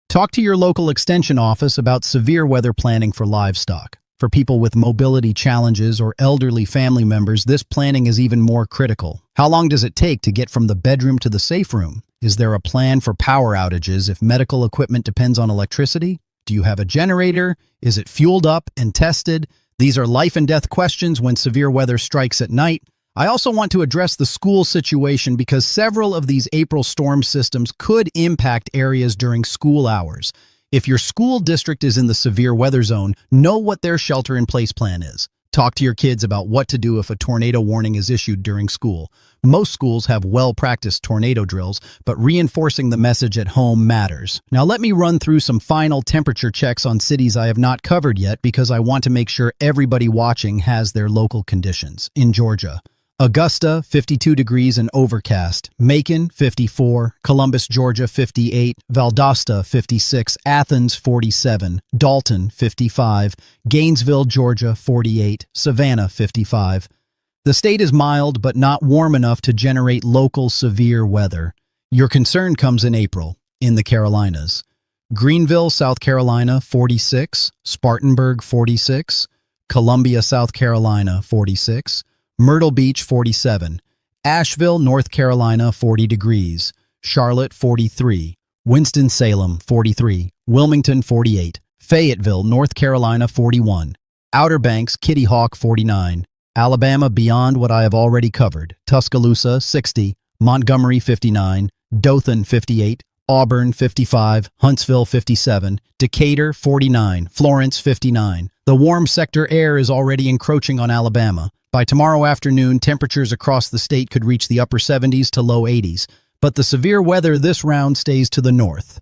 [SPEAKER 1] Talk to your local extension office about severe weather planning for livestock. For people with mobility challenges or elderly family members, this planning is even more critical. How long does it take to get from the bedroom to the safe room? Is there a plan for power outages if medical equipment depends on electricity? Do you have a generator? Is it fueled up and tested? These are life and death questions when severe weather strikes at night. I also want to address the school situation because several of these April storm systems could impact areas during school hours. If your school district is in the severe weather zone, know what their shelter-in-place plan is. Talk to your kids about what to do if a tornado warning is issued during school. Most schools have well-practiced tornado drills, but reinforcing the message at home matters. Now let me run through some final temperature checks on cities I have not covered yet because I want to make sure everybody watching has their local conditions. In Georgia, Augusta, 52 degrees and overcast. Macon, 54. Columbus, Georgia, 58. Valdosta, 56. Athens, 47. Dalton, 55. Gainesville, Georgia, 48. Savannah, 55. The state is mild but not warm enough to generate local severe weather. Your concern comes in April, in the Carolinas. Greenville, South Carolina, 46. Spartanburg, 46. Columbia, South Carolina, 46. Myrtle Beach, 47. Asheville, North Carolina, 40 degrees. Charlotte, 43. Winston-Salem, 43. Wilmington, 48. Fayetteville, North Carolina 41, Outer Banks, Kitty Hawk 49, Alabama beyond what I have already covered, Tuscaloosa 60, Montgomery 59, Dothan 58, Auburn 55, Huntsville 57, Decatur 49, Florence 59. The warm sector air is already encroaching on Alabama. By tomorrow afternoon, temperatures across the state could reach the upper 70s to low 80s, but the severe weather this round stays to the north.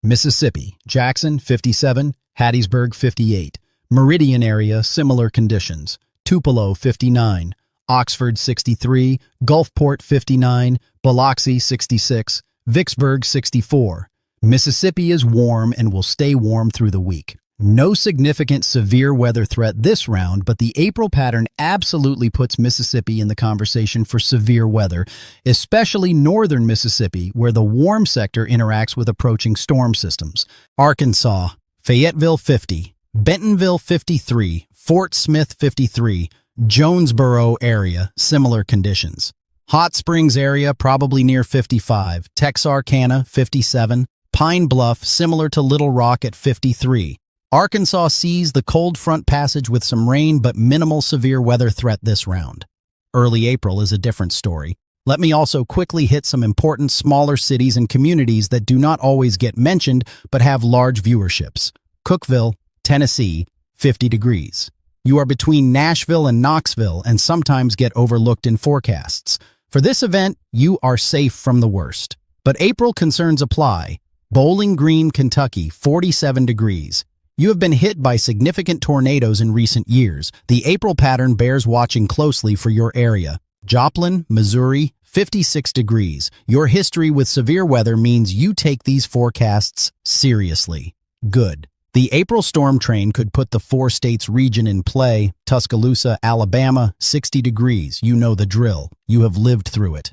[SPEAKER 1] Mississippi, Jackson 57, Hattiesburg 58, Meridian area, similar conditions, Tupelo 59, Oxford 63, Gulfport 59, Biloxi 66, Vicksburg 64. Mississippi is warm and will stay warm through the week. No significant severe weather threat this round, but the April pattern absolutely puts Mississippi in the conversation for severe weather, especially northern Mississippi, where the warm sector interacts with approaching storm systems. Arkansas, Fayetteville 50, Bentonville 53, Fort Smith 53, Jonesboro area, similar conditions. Hot Springs area, probably near 55, Texarkana 57, Pine Bluff, similar to Little Rock at 53. Arkansas sees the cold front passage with some rain but minimal severe weather threat this round. Early April is a different story. Let me also quickly hit some important smaller cities and communities that do not always get mentioned but have large viewerships. Cookeville, Tennessee, 50 degrees. You are between Nashville and Knoxville and sometimes get overlooked in forecasts. For this event, you are safe from the worst. But April concerns apply. Bowling Green, Kentucky, 47 degrees. You have been hit by significant tornadoes in recent years. The April pattern bears watching closely for your area. Joplin, Missouri, 56 degrees. Your history with severe weather means you take these forecasts seriously. Good. The April storm train could put the four states region in play. Tuscaloosa, Alabama, 60 degrees. You know the drill. You have lived through it.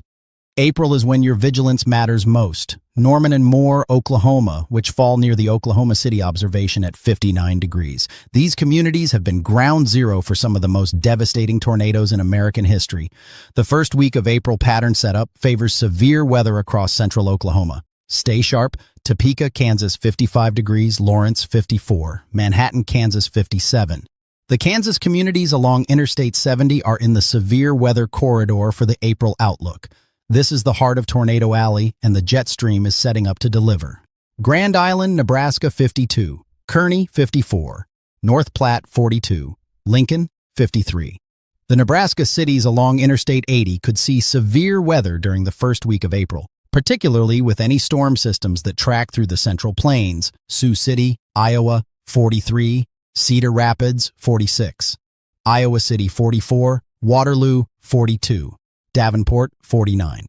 [SPEAKER 1] April is when your vigilance matters most. Norman and Moore, Oklahoma, which fall near the Oklahoma City observation at 59 degrees. These communities have been ground zero for some of the most devastating tornadoes in American history. The first week of April pattern setup favors severe weather across central Oklahoma. Stay sharp. Topeka, Kansas, 55 degrees. Lawrence, 54. Manhattan, Kansas, 57. The Kansas communities along Interstate 70 are in the severe weather corridor for the April outlook. This is the heart of Tornado Alley, and the jet stream is setting up to deliver. Grand Island, Nebraska, 52. Kearney, 54. North Platte, 42. Lincoln, 53. The Nebraska cities along Interstate 80 could see severe weather during the first week of April, particularly with any storm systems that track through the Central Plains. Sioux City, Iowa, 43. Cedar Rapids, 46. Iowa City, 44. Waterloo, 42. Davenport, 49.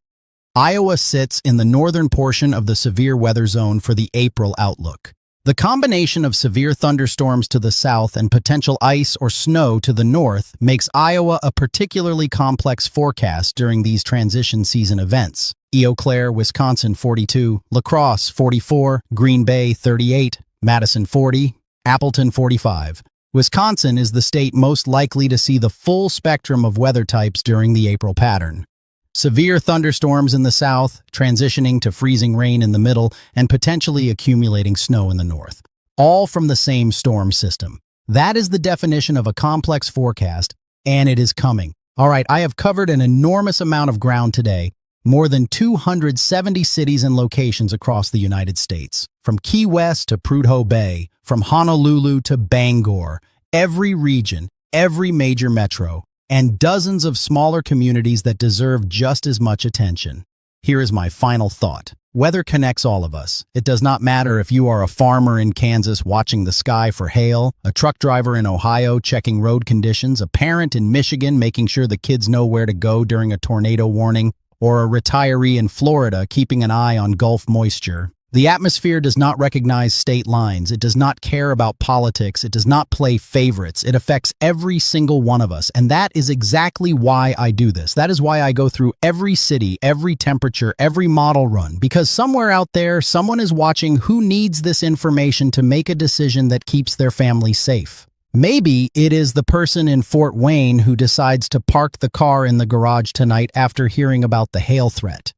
[SPEAKER 1] Iowa sits in the northern portion of the severe weather zone for the April outlook. The combination of severe thunderstorms to the south and potential ice or snow to the north makes Iowa a particularly complex forecast during these transition season events. Eau Claire, Wisconsin, 42. La Crosse, 44. Green Bay, 38. Madison, 40. Appleton, 45. Wisconsin is the state most likely to see the full spectrum of weather types during the April pattern. Severe thunderstorms in the south, transitioning to freezing rain in the middle, and potentially accumulating snow in the north. All from the same storm system. That is the definition of a complex forecast, and it is coming. All right, I have covered an enormous amount of ground today. More than 270 cities and locations across the United States. From Key West to Prudhoe Bay, from Honolulu to Bangor, every region, every major metro, and dozens of smaller communities that deserve just as much attention. Here is my final thought. Weather connects all of us. It does not matter if you are a farmer in Kansas watching the sky for hail, a truck driver in Ohio checking road conditions, a parent in Michigan making sure the kids know where to go during a tornado warning, or a retiree in Florida keeping an eye on Gulf moisture. The atmosphere does not recognize state lines. It does not care about politics. It does not play favorites. It affects every single one of us. And that is exactly why I do this. That is why I go through every city, every temperature, every model run. Because somewhere out there, someone is watching who needs this information to make a decision that keeps their family safe. Maybe it is the person in Fort Wayne who decides to park the car in the garage tonight after hearing about the hail threat.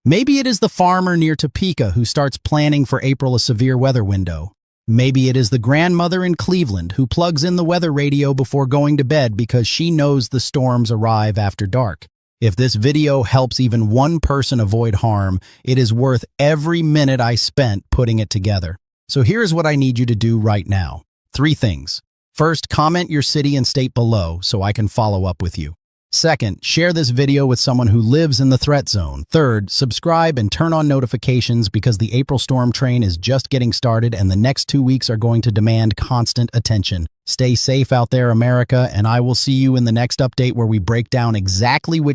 [SPEAKER 1] Maybe it is the farmer near Topeka who starts planning for April a severe weather window. Maybe it is the grandmother in Cleveland who plugs in the weather radio before going to bed because she knows the storms arrive after dark. If this video helps even one person avoid harm, it is worth every minute I spent putting it together. So here's what I need you to do right now. 3 things. First, comment your city and state below so I can follow up with you. Second, share this video with someone who lives in the threat zone. Third, subscribe and turn on notifications because the April storm train is just getting started and the next 2 weeks are going to demand constant attention. Stay safe out there, America, and I will see you in the next update where we break down exactly which